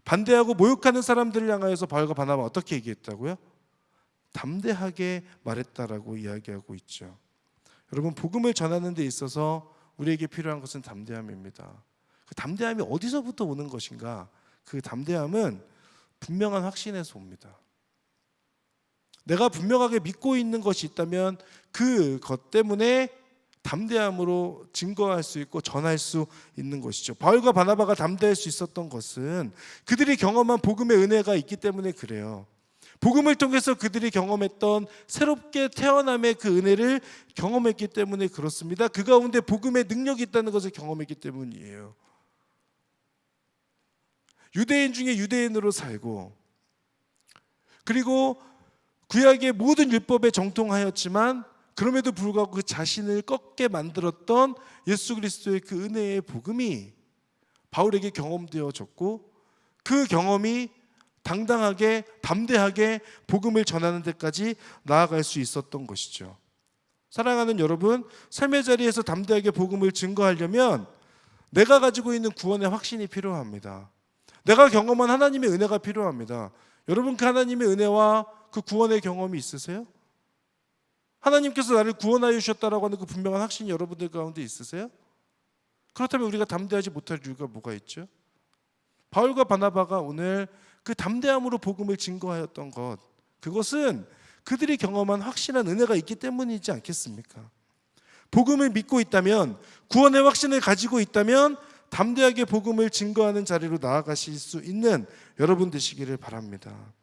반대하고 모욕하는 사람들을 향하여서 바울과 바나바가 어떻게 얘기했다고요? 담대하게 말했다라고 이야기하고 있죠. 여러분 복음을 전하는 데 있어서 우리에게 필요한 것은 담대함입니다. 그 담대함이 어디서부터 오는 것인가? 그 담대함은 분명한 확신에서 옵니다. 내가 분명하게 믿고 있는 것이 있다면 그것 때문에 담대함으로 증거할 수 있고 전할 수 있는 것이죠. 바울과 바나바가 담대할 수 있었던 것은 그들이 경험한 복음의 은혜가 있기 때문에 그래요. 복음을 통해서 그들이 경험했던 새롭게 태어남의 그 은혜를 경험했기 때문에 그렇습니다. 그 가운데 복음의 능력이 있다는 것을 경험했기 때문이에요. 유대인 중에 유대인으로 살고, 그리고 구약의 모든 율법에 정통하였지만 그럼에도 불구하고 그 자신을 꺾게 만들었던 예수 그리스도의 그 은혜의 복음이 바울에게 경험되어졌고, 그 경험이 당당하게 담대하게 복음을 전하는 데까지 나아갈 수 있었던 것이죠. 사랑하는 여러분, 삶의 자리에서 담대하게 복음을 증거하려면 내가 가지고 있는 구원의 확신이 필요합니다. 내가 경험한 하나님의 은혜가 필요합니다. 여러분 그 하나님의 은혜와 그 구원의 경험이 있으세요? 하나님께서 나를 구원하여 주셨다라고 하는 그 분명한 확신이 여러분들 가운데 있으세요? 그렇다면 우리가 담대하지 못할 이유가 뭐가 있죠? 바울과 바나바가 오늘 그 담대함으로 복음을 증거하였던 것, 그것은 그들이 경험한 확실한 은혜가 있기 때문이지 않겠습니까? 복음을 믿고 있다면, 구원의 확신을 가지고 있다면 담대하게 복음을 증거하는 자리로 나아가실 수 있는 여러분 되시기를 바랍니다.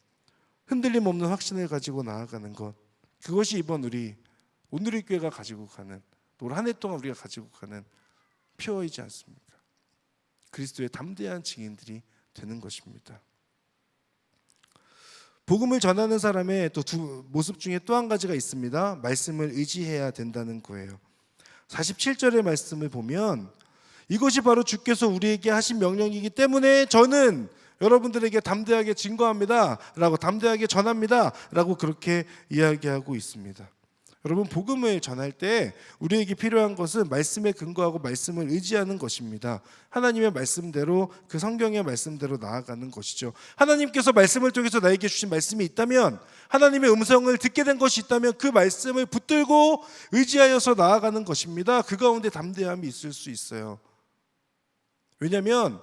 흔들림 없는 확신을 가지고 나아가는 것, 그것이 이번 오늘의 교회가 가지고 가는, 올 한 해 동안 우리가 가지고 가는 표어이지 않습니까? 그리스도의 담대한 증인들이 되는 것입니다. 복음을 전하는 사람의 또 두 모습 중에 또 한 가지가 있습니다. 말씀을 의지해야 된다는 거예요. 47절의 말씀을 보면 이것이 바로 주께서 우리에게 하신 명령이기 때문에 저는 여러분들에게 담대하게 증거합니다 라고, 담대하게 전합니다 라고 그렇게 이야기하고 있습니다. 여러분 복음을 전할 때 우리에게 필요한 것은 말씀에 근거하고 말씀을 의지하는 것입니다. 하나님의 말씀대로, 그 성경의 말씀대로 나아가는 것이죠. 하나님께서 말씀을 통해서 나에게 주신 말씀이 있다면, 하나님의 음성을 듣게 된 것이 있다면 그 말씀을 붙들고 의지하여서 나아가는 것입니다. 그 가운데 담대함이 있을 수 있어요. 왜냐하면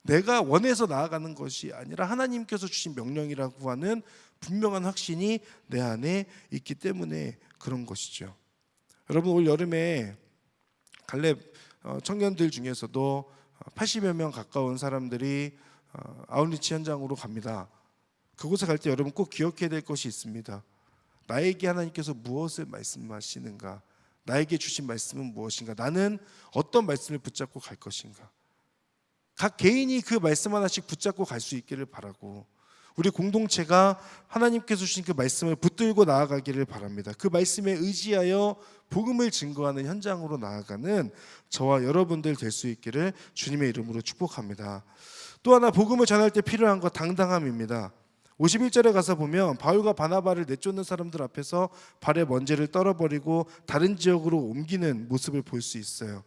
내가 원해서 나아가는 것이 아니라 하나님께서 주신 명령이라고 하는 분명한 확신이 내 안에 있기 때문에 그런 것이죠. 여러분 올 여름에 갈렙 청년들 중에서도 80여 명 가까운 사람들이 아웃리치 현장으로 갑니다. 그곳에 갈 때 여러분 꼭 기억해야 될 것이 있습니다. 나에게 하나님께서 무엇을 말씀하시는가? 나에게 주신 말씀은 무엇인가? 나는 어떤 말씀을 붙잡고 갈 것인가? 각 개인이 그 말씀 하나씩 붙잡고 갈 수 있기를 바라고, 우리 공동체가 하나님께서 주신 그 말씀을 붙들고 나아가기를 바랍니다. 그 말씀에 의지하여 복음을 증거하는 현장으로 나아가는 저와 여러분들 될 수 있기를 주님의 이름으로 축복합니다. 또 하나 복음을 전할 때 필요한 것, 당당함입니다. 51절에 가서 보면 바울과 바나바를 내쫓는 사람들 앞에서 발의 먼지를 떨어버리고 다른 지역으로 옮기는 모습을 볼 수 있어요.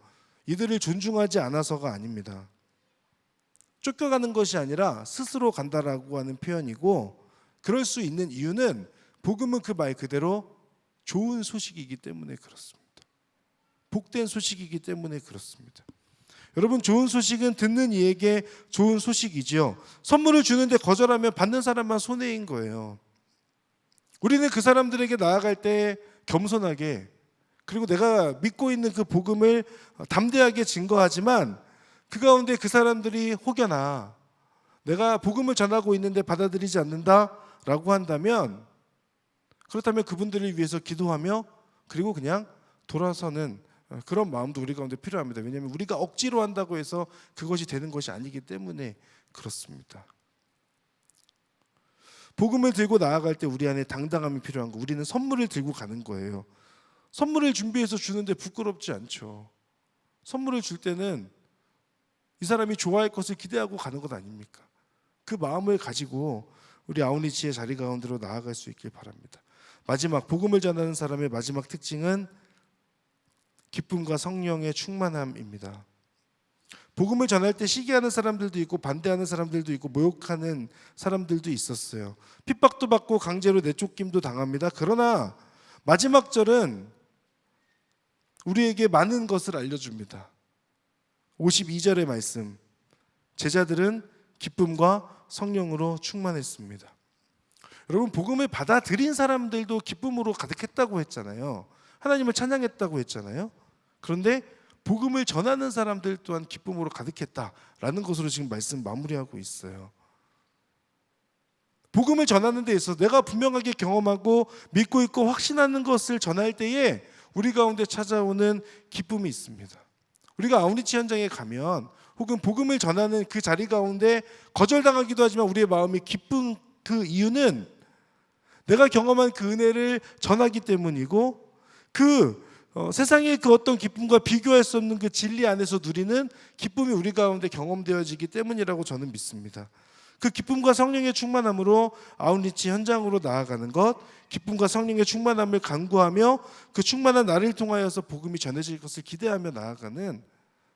이들을 존중하지 않아서가 아닙니다. 쫓겨가는 것이 아니라 스스로 간다라고 하는 표현이고, 그럴 수 있는 이유는 복음은 그 말 그대로 좋은 소식이기 때문에 그렇습니다. 복된 소식이기 때문에 그렇습니다. 여러분, 좋은 소식은 듣는 이에게 좋은 소식이지요. 선물을 주는데 거절하면 받는 사람만 손해인 거예요. 우리는 그 사람들에게 나아갈 때 겸손하게, 그리고 내가 믿고 있는 그 복음을 담대하게 증거하지만 그 가운데 그 사람들이 혹여나 내가 복음을 전하고 있는데 받아들이지 않는다라고 한다면, 그렇다면 그분들을 위해서 기도하며 그리고 그냥 돌아서는 그런 마음도 우리 가운데 필요합니다. 왜냐하면 우리가 억지로 한다고 해서 그것이 되는 것이 아니기 때문에 그렇습니다. 복음을 들고 나아갈 때 우리 안에 당당함이 필요한 거. 우리는 선물을 들고 가는 거예요. 선물을 준비해서 주는데 부끄럽지 않죠. 선물을 줄 때는 이 사람이 좋아할 것을 기대하고 가는 것 아닙니까? 그 마음을 가지고 우리 아우니치의 자리 가운데로 나아갈 수 있길 바랍니다. 마지막, 복음을 전하는 사람의 마지막 특징은 기쁨과 성령의 충만함입니다. 복음을 전할 때 시기하는 사람들도 있고 반대하는 사람들도 있고 모욕하는 사람들도 있었어요. 핍박도 받고 강제로 내쫓김도 당합니다. 그러나 마지막 절은 우리에게 많은 것을 알려줍니다. 52절의 말씀, 제자들은 기쁨과 성령으로 충만했습니다. 여러분, 복음을 받아들인 사람들도 기쁨으로 가득했다고 했잖아요. 하나님을 찬양했다고 했잖아요. 그런데 복음을 전하는 사람들 또한 기쁨으로 가득했다라는 것으로 지금 말씀 마무리하고 있어요. 복음을 전하는 데 있어서 내가 분명하게 경험하고 믿고 있고 확신하는 것을 전할 때에 우리 가운데 찾아오는 기쁨이 있습니다. 우리가 아우니치 현장에 가면 혹은 복음을 전하는 그 자리 가운데 거절당하기도 하지만 우리의 마음이 기쁜 그 이유는 내가 경험한 그 은혜를 전하기 때문이고, 세상의 그 어떤 기쁨과 비교할 수 없는 그 진리 안에서 누리는 기쁨이 우리 가운데 경험되어지기 때문이라고 저는 믿습니다. 그 기쁨과 성령의 충만함으로 아웃리치 현장으로 나아가는 것, 기쁨과 성령의 충만함을 간구하며 그 충만한 나를 통하여서 복음이 전해질 것을 기대하며 나아가는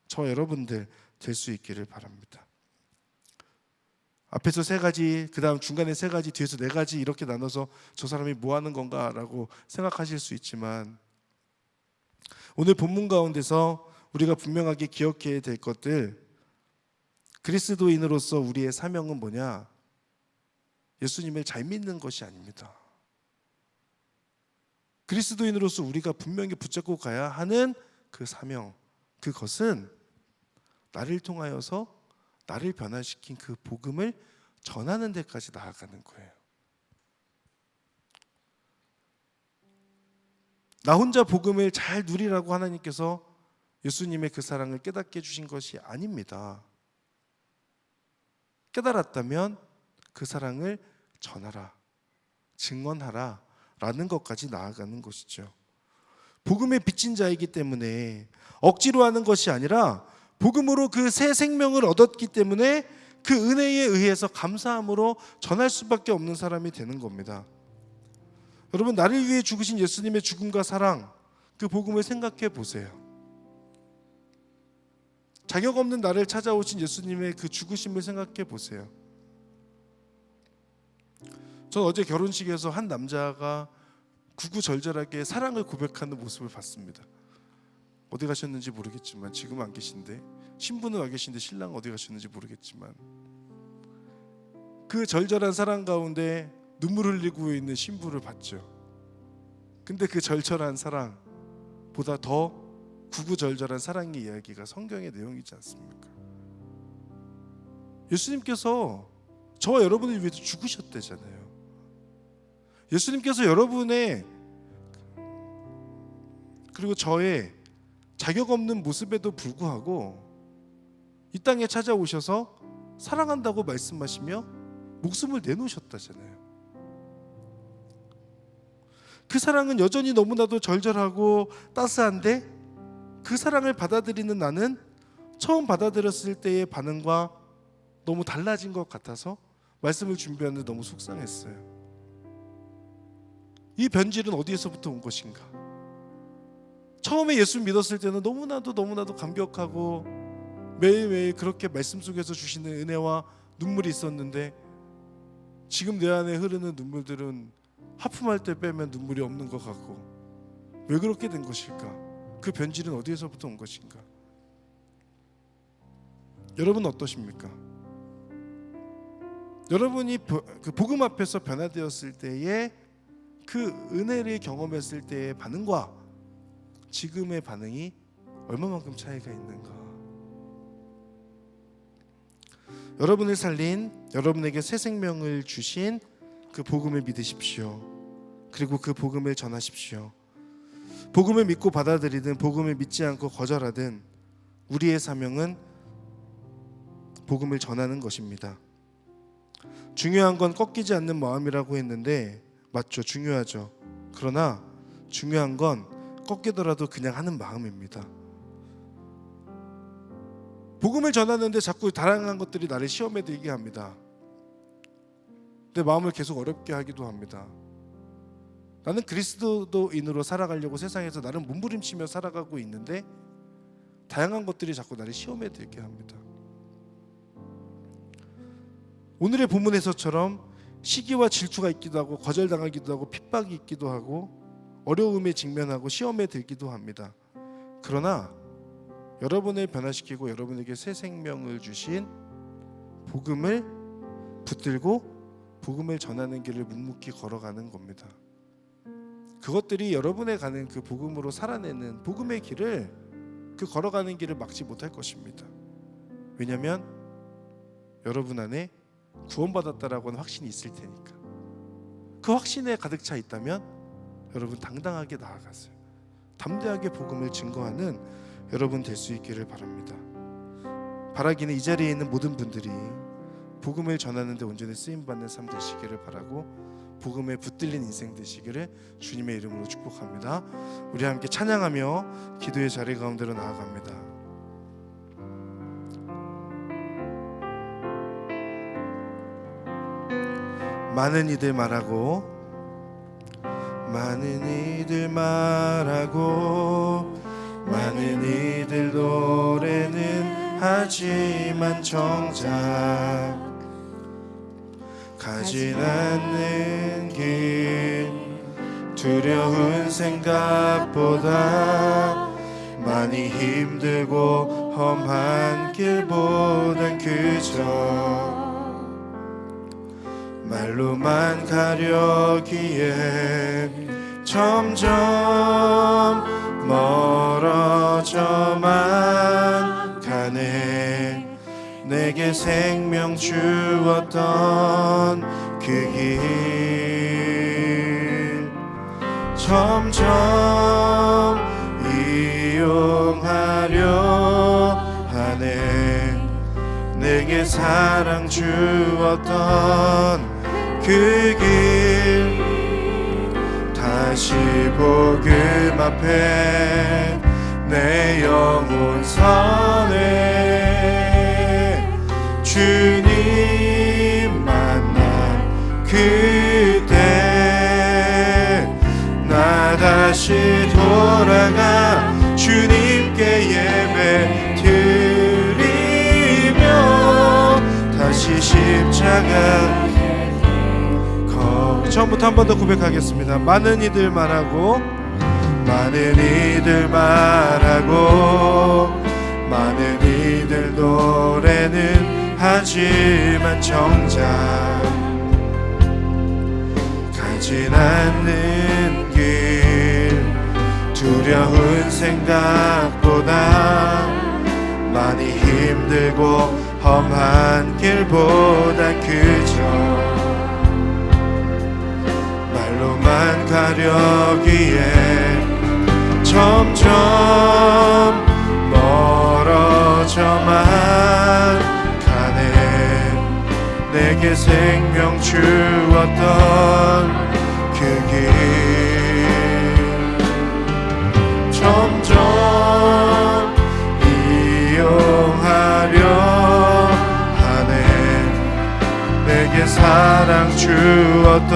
저 여러분들 될 수 있기를 바랍니다. 앞에서 3가지, 그 다음 중간에 3가지, 뒤에서 4가지 이렇게 나눠서 저 사람이 뭐 하는 건가 라고 생각하실 수 있지만, 오늘 본문 가운데서 우리가 분명하게 기억해야 될 것들, 그리스도인으로서 우리의 사명은 뭐냐? 예수님을 잘 믿는 것이 아닙니다. 그리스도인으로서 우리가 분명히 붙잡고 가야 하는 그 사명, 그것은 나를 통하여서 나를 변화시킨 그 복음을 전하는 데까지 나아가는 거예요. 나 혼자 복음을 잘 누리라고 하나님께서 예수님의 그 사랑을 깨닫게 해주신 것이 아닙니다. 깨달았다면 그 사랑을 전하라, 증언하라 라는 것까지 나아가는 것이죠. 복음에 빚진 자이기 때문에 억지로 하는 것이 아니라 복음으로 그 새 생명을 얻었기 때문에 그 은혜에 의해서 감사함으로 전할 수밖에 없는 사람이 되는 겁니다. 여러분, 나를 위해 죽으신 예수님의 죽음과 사랑, 그 복음을 생각해 보세요. 자격 없는 나를 찾아오신 예수님의 그 죽으심을 생각해 보세요. 전 어제 결혼식에서 한 남자가 구구절절하게 사랑을 고백하는 모습을 봤습니다. 어디 가셨는지 모르겠지만, 지금 안 계신데, 신부는 와 계신데 신랑은 어디 가셨는지 모르겠지만, 그 절절한 사랑 가운데 눈물 흘리고 있는 신부를 봤죠. 근데 그 절절한 사랑보다 더 구구절절한 사랑의 이야기가 성경의 내용이지 않습니까? 예수님께서 저와 여러분을 위해서 죽으셨대잖아요. 예수님께서 여러분의 그리고 저의 자격 없는 모습에도 불구하고 이 땅에 찾아오셔서 사랑한다고 말씀하시며 목숨을 내놓으셨다잖아요. 그 사랑은 여전히 너무나도 절절하고 따스한데, 그 사랑을 받아들이는 나는 처음 받아들였을 때의 반응과 너무 달라진 것 같아서 말씀을 준비하는데 너무 속상했어요. 이 변질은 어디에서부터 온 것인가? 처음에 예수 믿었을 때는 너무나도 감격하고 매일매일 그렇게 말씀 속에서 주시는 은혜와 눈물이 있었는데, 지금 내 안에 흐르는 눈물들은 하품할 때 빼면 눈물이 없는 것 같고, 왜 그렇게 된 것일까? 그 변질은 어디에서부터 온 것인가? 여러분 어떠십니까? 여러분이 그 복음 앞에서 변화되었을 때의 그 은혜를 경험했을 때의 반응과 지금의 반응이 얼마만큼 차이가 있는가? 여러분을 살린, 여러분에게 새 생명을 주신 그 복음을 믿으십시오. 그리고 그 복음을 전하십시오. 복음을 믿고 받아들이든 복음을 믿지 않고 거절하든 우리의 사명은 복음을 전하는 것입니다. 중요한 건 꺾이지 않는 마음이라고 했는데 맞죠? 중요하죠. 그러나 중요한 건 꺾이더라도 그냥 하는 마음입니다. 복음을 전하는데 자꾸 다양한 것들이 나를 시험에 들게 합니다. 내 마음을 계속 어렵게 하기도 합니다. 나는 그리스도인으로 살아가려고 세상에서 나를 몸부림치며 살아가고 있는데 다양한 것들이 자꾸 나를 시험에 들게 합니다. 오늘의 본문에서처럼 시기와 질투가 있기도 하고 거절당하기도 하고 핍박이 있기도 하고 어려움에 직면하고 시험에 들기도 합니다. 그러나 여러분을 변화시키고 여러분에게 새 생명을 주신 복음을 붙들고 복음을 전하는 길을 묵묵히 걸어가는 겁니다. 그것들이 여러분의 가는 그 복음으로 살아내는 복음의 길을, 그 걸어가는 길을 막지 못할 것입니다. 왜냐하면 여러분 안에 구원받았다라고 하는 확신이 있을 테니까. 그 확신에 가득 차 있다면 여러분 당당하게 나아가세요. 담대하게 복음을 증거하는 여러분 될 수 있기를 바랍니다. 바라기는 이 자리에 있는 모든 분들이 복음을 전하는 데 온전히 쓰임받는 삶 되시기를 바라고 복음에 붙들린 인생 되시기를 주님의 이름으로 축복합니다. 우리 함께 찬양하며 기도의 자리 가운데로 나아갑니다. 많은 이들 말하고 많은 이들 말하고 많은 이들 노래는 하지만 정작 가진 않는 길 두려운 생각보다 많이 힘들고 험한 길보단 그저 말로만 가려기에 점점 멀어져만 가네. 내게 생명 주었던 그 길 점점 이용하려 하네. 내게 사랑 주었던 그 길 다시 복음 앞에 내 영혼 선해. 주님 만난 그때 나 다시 돌아가 주님께 예배 드리며 다시 십자가 처음부터 한 번 더 고백하겠습니다. 많은 이들 말하고 많은 이들 말하고 많은 이들 노래는 하지만 정작 가진 않는 길 두려운 생각보다 많이 힘들고 험한 길보다 그저 말로만 가려기에 점점 멀어져만 가네. 내게 생명 주었던 그 길 점점 이용하려 하네. 내게 사랑 주었던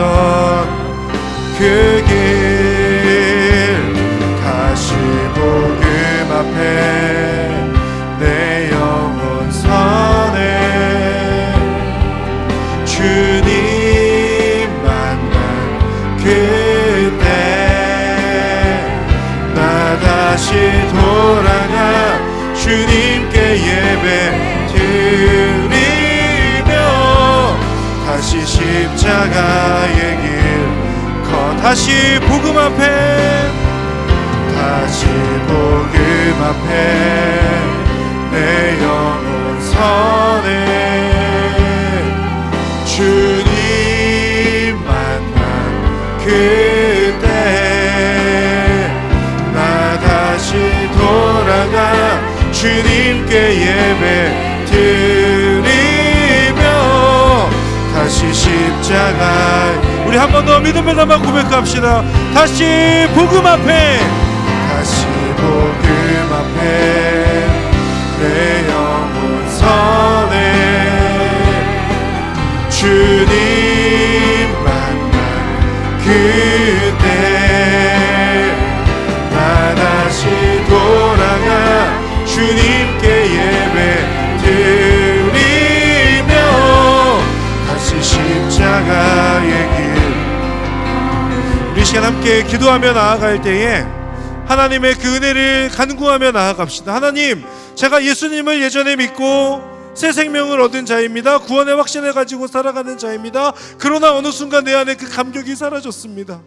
그 길 다시 복음 앞에 내 영혼 선해. 주님 다시 복음 앞에, 다시 복음 앞에 내 영혼 선해. 주님 만난 그때 나 다시 돌아가 주님께 예배 드리며 다시 십자가. 우리 한 번 더 믿음을 담아 고백합시다. 다시 복음 앞에, 다시 복음 앞에 내 영혼 선해. 주님 만난 그때 나 다시 돌아가 주님께 예배 드리며 다시 십자가의 길. 우리 시간 함께 기도하며 나아갈 때에 하나님의 그 은혜를 간구하며 나아갑시다. 하나님, 제가 예수님을 예전에 믿고 새 생명을 얻은 자입니다. 구원의 확신을 가지고 살아가는 자입니다. 그러나 어느 순간 내 안에 그 감격이 사라졌습니다.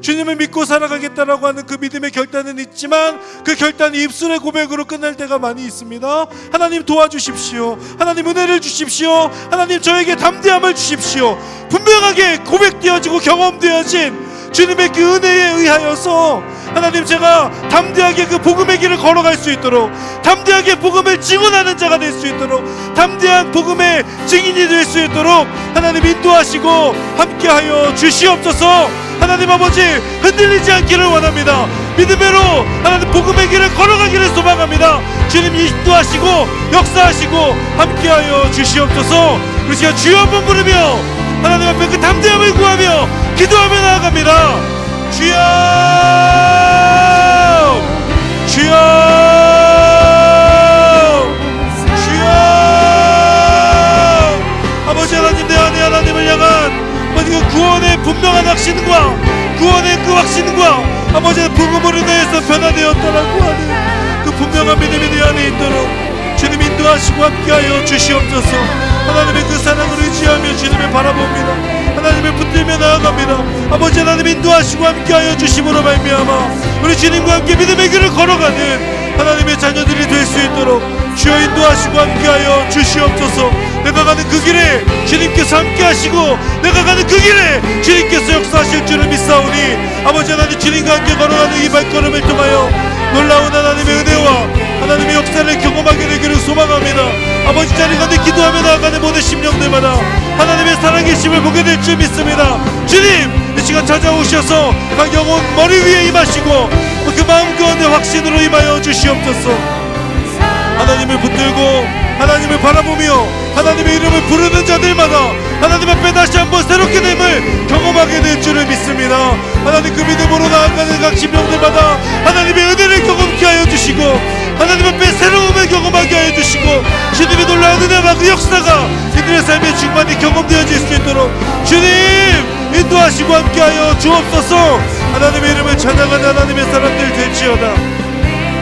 주님을 믿고 살아가겠다라고 하는 그 믿음의 결단은 있지만 그 결단이 입술의 고백으로 끝날 때가 많이 있습니다. 하나님 도와주십시오. 하나님 은혜를 주십시오. 하나님 저에게 담대함을 주십시오. 분명하게 고백되어지고 경험되어진 주님의 그 은혜에 의하여서 하나님 제가 담대하게 그 복음의 길을 걸어갈 수 있도록, 담대하게 복음을 증언하는 자가 될 수 있도록, 담대한 복음의 증인이 될 수 있도록 하나님 인도하시고 함께하여 주시옵소서. 하나님 아버지, 흔들리지 않기를 원합니다. 믿음으로 하나님 복음의 길을 걸어가기를 소망합니다. 주님 인도하시고 역사하시고 함께하여 주시옵소서. 우리 시간 주여 한번 부르며 하나님 앞에 그 담대함을 구하며 기도하며 나아갑니다. 주여, 주여, 주여. 아버지 하나님, 내 안에 하나님을 향한 그 구원의 분명한 확신과 구원의 그 확신과 아버지 복음으로 인해서 변화되었다라고 하는 그 분명한 믿음이 내 안에 있도록 주님 인도하시고 함께하여 주시옵소서. 하나님의 그 사랑을 의지하며 주님을 바라봅니다. 하나님을 붙들며 나아갑니다. 아버지 하나님 인도하시고 함께하여 주심으로 말미암아 우리 주님과 함께 믿음의 길을 걸어가는 하나님의 자녀들이 될 수 있도록 주여 인도하시고 함께하여 주시옵소서. 내가 가는 그 길에 주님께서 함께하시고 내가 가는 그 길에 주님께서 역사하실 줄을 믿사오니 아버지 하나님 주님과 함께 걸어가는 이 발걸음을 통하여 놀라운 하나님의 은혜와 하나님의 역사를 경험하게 되기를 소망합니다. 아버지 자리 가운데 기도하며 나아가는 모든 심령들마다 하나님의 살아계심을 보게 될 줄 믿습니다. 주님, 이 시간 찾아오셔서 각 영혼 머리 위에 임하시고 그 마음 가운데 확신으로 임하여 주시옵소서. 하나님을 붙들고 하나님을 바라보며 하나님의 이름을 부르는 자들마다 하나님 앞에 다시 한번 새롭게 됨을 경험하게 될 줄을 믿습니다. 하나님 그 믿음으로 나아가는 각 심령들마다 하나님의 은혜를 경험케 하여 주시고 하나님 앞에 새로움을 경험하게 하여 주시고 주님의 놀라운 은혜와 그 역사가 이들의 삶의 충만히 경험되어질 수 있도록 주님 인도하시고 함께하여 주옵소서. 하나님의 이름을 찬양하는 하나님의 사람들 될지어다.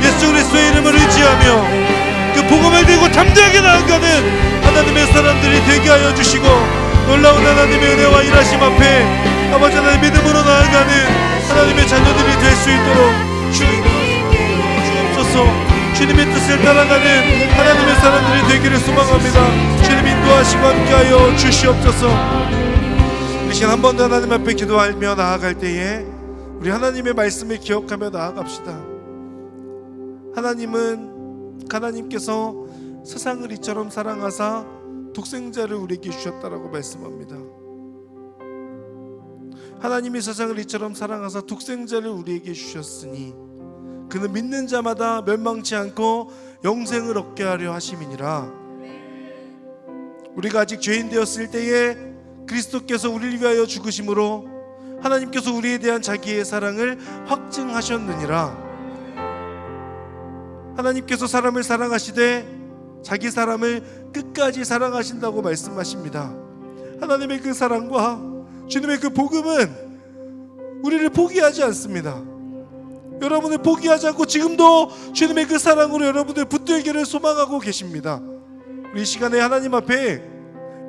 예수 그리스도의 이름을 의지하며 그 복음을 들고 담대하게 나아가는 하나님의 사람들이 되게 하여 주시고 놀라운 하나님의 은혜와 일하심 앞에 아버지 하나님 믿음으로 나아가는 하나님의 자녀들이 될 수 있도록 주옵소서. 주님의 뜻을 따라가는 하나님의 사람들이 되기를 소망합니다. 주님 인도하시고 함께하여 주시옵소서. 이 시간 한 번 더 하나님 앞에 기도하며 나아갈 때에 우리 하나님의 말씀을 기억하며 나아갑시다. 하나님께서 세상을 이처럼 사랑하사 독생자를 우리에게 주셨다라고 말씀합니다. 하나님이 세상을 이처럼 사랑하사 독생자를 우리에게 주셨으니 그는 믿는 자마다 멸망치 않고 영생을 얻게 하려 하심이니라. 우리가 아직 죄인 되었을 때에 그리스도께서 우리를 위하여 죽으심으로 하나님께서 우리에 대한 자기의 사랑을 확증하셨느니라. 하나님께서 사람을 사랑하시되 자기 사람을 끝까지 사랑하신다고 말씀하십니다. 하나님의 그 사랑과 주님의 그 복음은 우리를 포기하지 않습니다. 여러분을 포기하지 않고 지금도 주님의 그 사랑으로 여러분을 붙들기를 소망하고 계십니다. 우리 이 시간에 하나님 앞에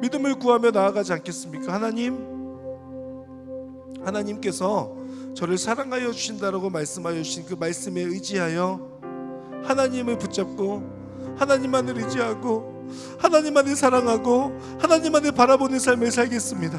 믿음을 구하며 나아가지 않겠습니까? 하나님께서 저를 사랑하여 주신다라고 말씀하여 주신 그 말씀에 의지하여 하나님을 붙잡고 하나님만을 의지하고 하나님만을 사랑하고 하나님만을 바라보는 삶을 살겠습니다.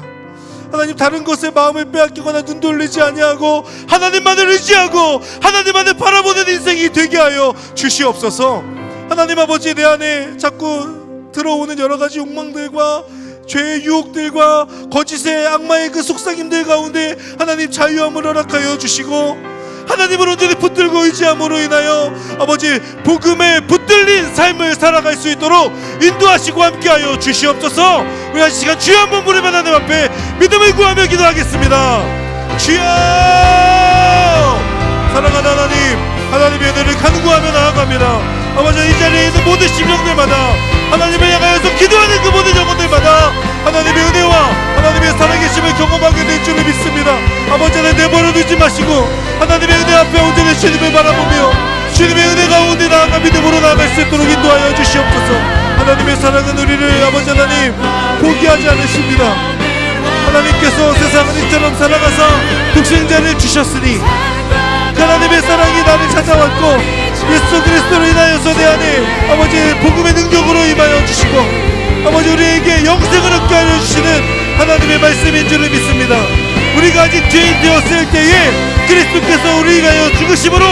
하나님, 다른 것에 마음을 빼앗기거나 눈 돌리지 아니하고 하나님만을 의지하고 하나님만을 바라보는 인생이 되게 하여 주시옵소서. 하나님 아버지, 내 안에 자꾸 들어오는 여러 가지 욕망들과 죄의 유혹들과 거짓의 악마의 그 속삭임들 가운데 하나님 자유함을 허락하여 주시고 하나님을 온전히 붙들고 의지함으로 인하여 아버지 복음에 붙들린 삶을 살아갈 수 있도록 인도하시고 함께하여 주시옵소서. 우리 한 시간 주여 한번 부르면 하나님 앞에 믿음을 구하며 기도하겠습니다. 주여! 사랑하는 하나님, 하나님의 은혜를 간구하며 나아갑니다. 아버지, 이 자리에 있는 모든 심령들마다 하나님을 향하여서 기도하는 그 모든 영혼들마다 하나님의 은혜와 하나님의 살아계심을 경험하게 될 줄을 믿습니다. 아버지, 내버려 두지 마시고 하나님의 은혜 앞에 온전히 주님을 바라보며 주님의 은혜 가운데 나아가 믿음으로 나아갈 수 있도록 인도하여 주시옵소서. 하나님의 사랑은 우리를 아버지 하나님 포기하지 않으십니다. 하나님께서 세상을 이처럼 살아가사 독생자를 주셨으니 하나님의 사랑이 나를 찾아왔고 예수 그리스도로 인하여서 내 안에 아버지 복음의 능력으로 임하여 주시고 아버지 우리에게 영생을 얻게 하여 주시는 하나님의 말씀인 줄을 믿습니다. 우리가 아직 죄인 되었을 때에 그리스도께서 우리를 위하여 죽으심으로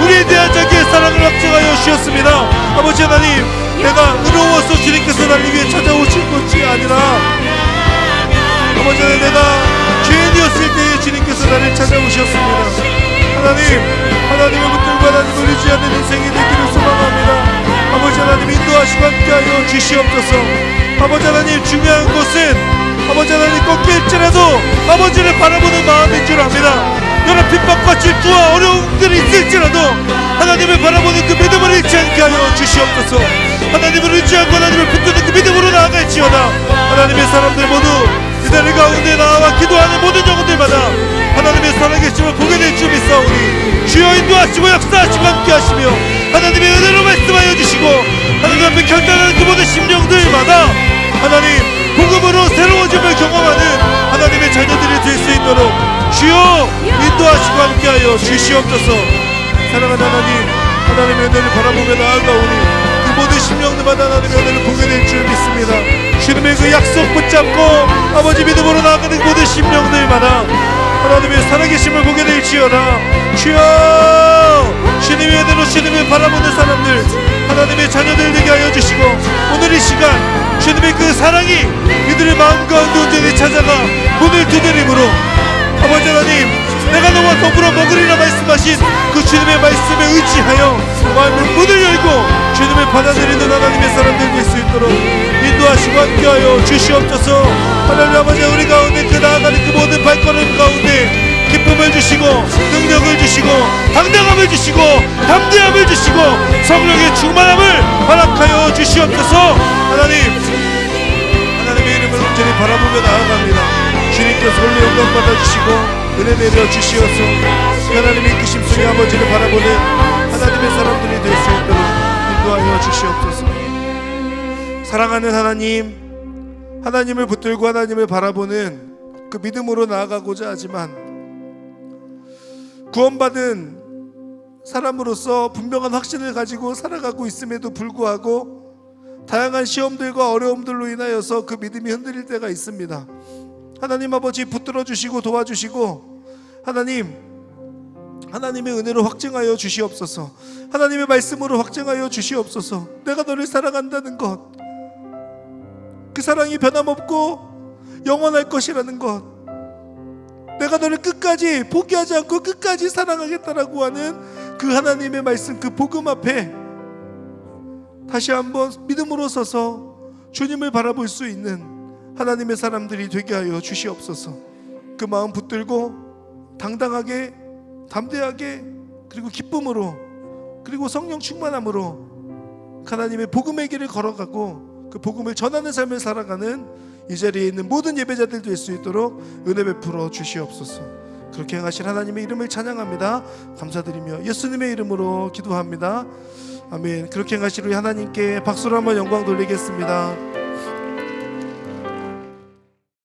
우리에 대한 자기의 사랑을 확증하여 주셨습니다. 아버지 하나님, 내가 의로워서 주님께서 나를 위해 찾아오신 것이 아니라 아버지 하나님, 내가 죄인이었을 때에 주님께서 나를 찾아오셨습니다. 하나님을 붙들고 하나님을 의지하는 인생이 되기를 소망합니다. 아버지 하나님, 인도하시고 함께하여 주시옵소서. 아버지 하나님, 중요한 것은 아버지 하나님 꺾일지라도 아버지를 바라보는 마음인 줄 압니다. 여러 핍박과 질투와 어려움들이 있을지라도 하나님을 바라보는 그 믿음을 잃지 않게 하여 주시옵소서. 하나님을 의지하고 하나님을 붙드는 그 믿음으로 나아갈지어다. 하나님의 사람들 모두 이 자리 가운데 나와 기도하는 모든 영혼들마다 하나님의 살아계심을 보게 될 줄 믿사오니 주여 인도하시고 역사하시고 함께하시며 하나님의 은혜로 말씀하여 주시고 하나님 앞에 결단하는 그 모든 심령들마다 하나님 복음으로 새로워짐을 경험하는 하나님의 자녀들이 될 수 있도록 주여 인도하시고 함께하여 주시옵소서. 사랑하는 하나님, 하나님의 은혜를 바라보며 나아가오니 그 모든 심령들마다 하나님의 은혜를 보게 될 줄 믿습니다. 주님의 그 약속 붙잡고 아버지 믿음으로 나아가는 모든 심령들마다 하나님의 살아계심을 보게 될지어다. 주여, 주님의 은혜로 주님을 바라보는 사람들 하나님의 자녀들 되게 하여 주시고 오늘 이 시간 주님의 그 사랑이 이들의 마음 가운데 온전히 찾아가 문을 두드림으로 아버지 하나님, 내가 너와 더불어 먹으리라 말씀하신 그 주님의 말씀에 의지하여 마음의 문을 열고 주님을 받아들이는 하나님의 사람들 될 수 있도록 인도하시고 함께하여 주시옵소서. 하나님 아버지, 우리 가운데 그 나아가는 그 모든 발걸음 가운데 기쁨을 주시고 능력을 주시고 당당함을 주시고 담대함을 주시고 성령의 충만함을 허락하여 주시옵소서. 하나님의 이름을 온전히 바라보며 나아갑니다. 주님께서 홀로 영광 받아주시고 은혜 내려 주시어서 하나님의 이끄심 속에 아버지를 바라보는 하나님의 사람들이 될 수 있도록 인도하여 주시옵소서. 사랑하는 하나님, 하나님을 붙들고 하나님을 바라보는 그 믿음으로 나아가고자 하지만 구원받은 사람으로서 분명한 확신을 가지고 살아가고 있음에도 불구하고 다양한 시험들과 어려움들로 인하여서 그 믿음이 흔들릴 때가 있습니다. 하나님 아버지, 붙들어 주시고 도와주시고 하나님의 은혜로 확증하여 주시옵소서. 하나님의 말씀으로 확증하여 주시옵소서. 내가 너를 사랑한다는 것, 그 사랑이 변함없고 영원할 것이라는 것, 내가 너를 끝까지 포기하지 않고 끝까지 사랑하겠다라고 하는 그 하나님의 말씀, 그 복음 앞에 다시 한번 믿음으로 서서 주님을 바라볼 수 있는 하나님의 사람들이 되게 하여 주시옵소서. 그 마음 붙들고 당당하게, 담대하게, 그리고 기쁨으로, 그리고 성령 충만함으로 하나님의 복음의 길을 걸어가고 그 복음을 전하는 삶을 살아가는 이 자리에 있는 모든 예배자들 될 수 있도록 은혜 베풀어 주시옵소서. 그렇게 행하신 하나님의 이름을 찬양합니다. 감사드리며 예수님의 이름으로 기도합니다. 아멘. 그렇게 행하시는 하나님께 박수로 한번 영광 돌리겠습니다.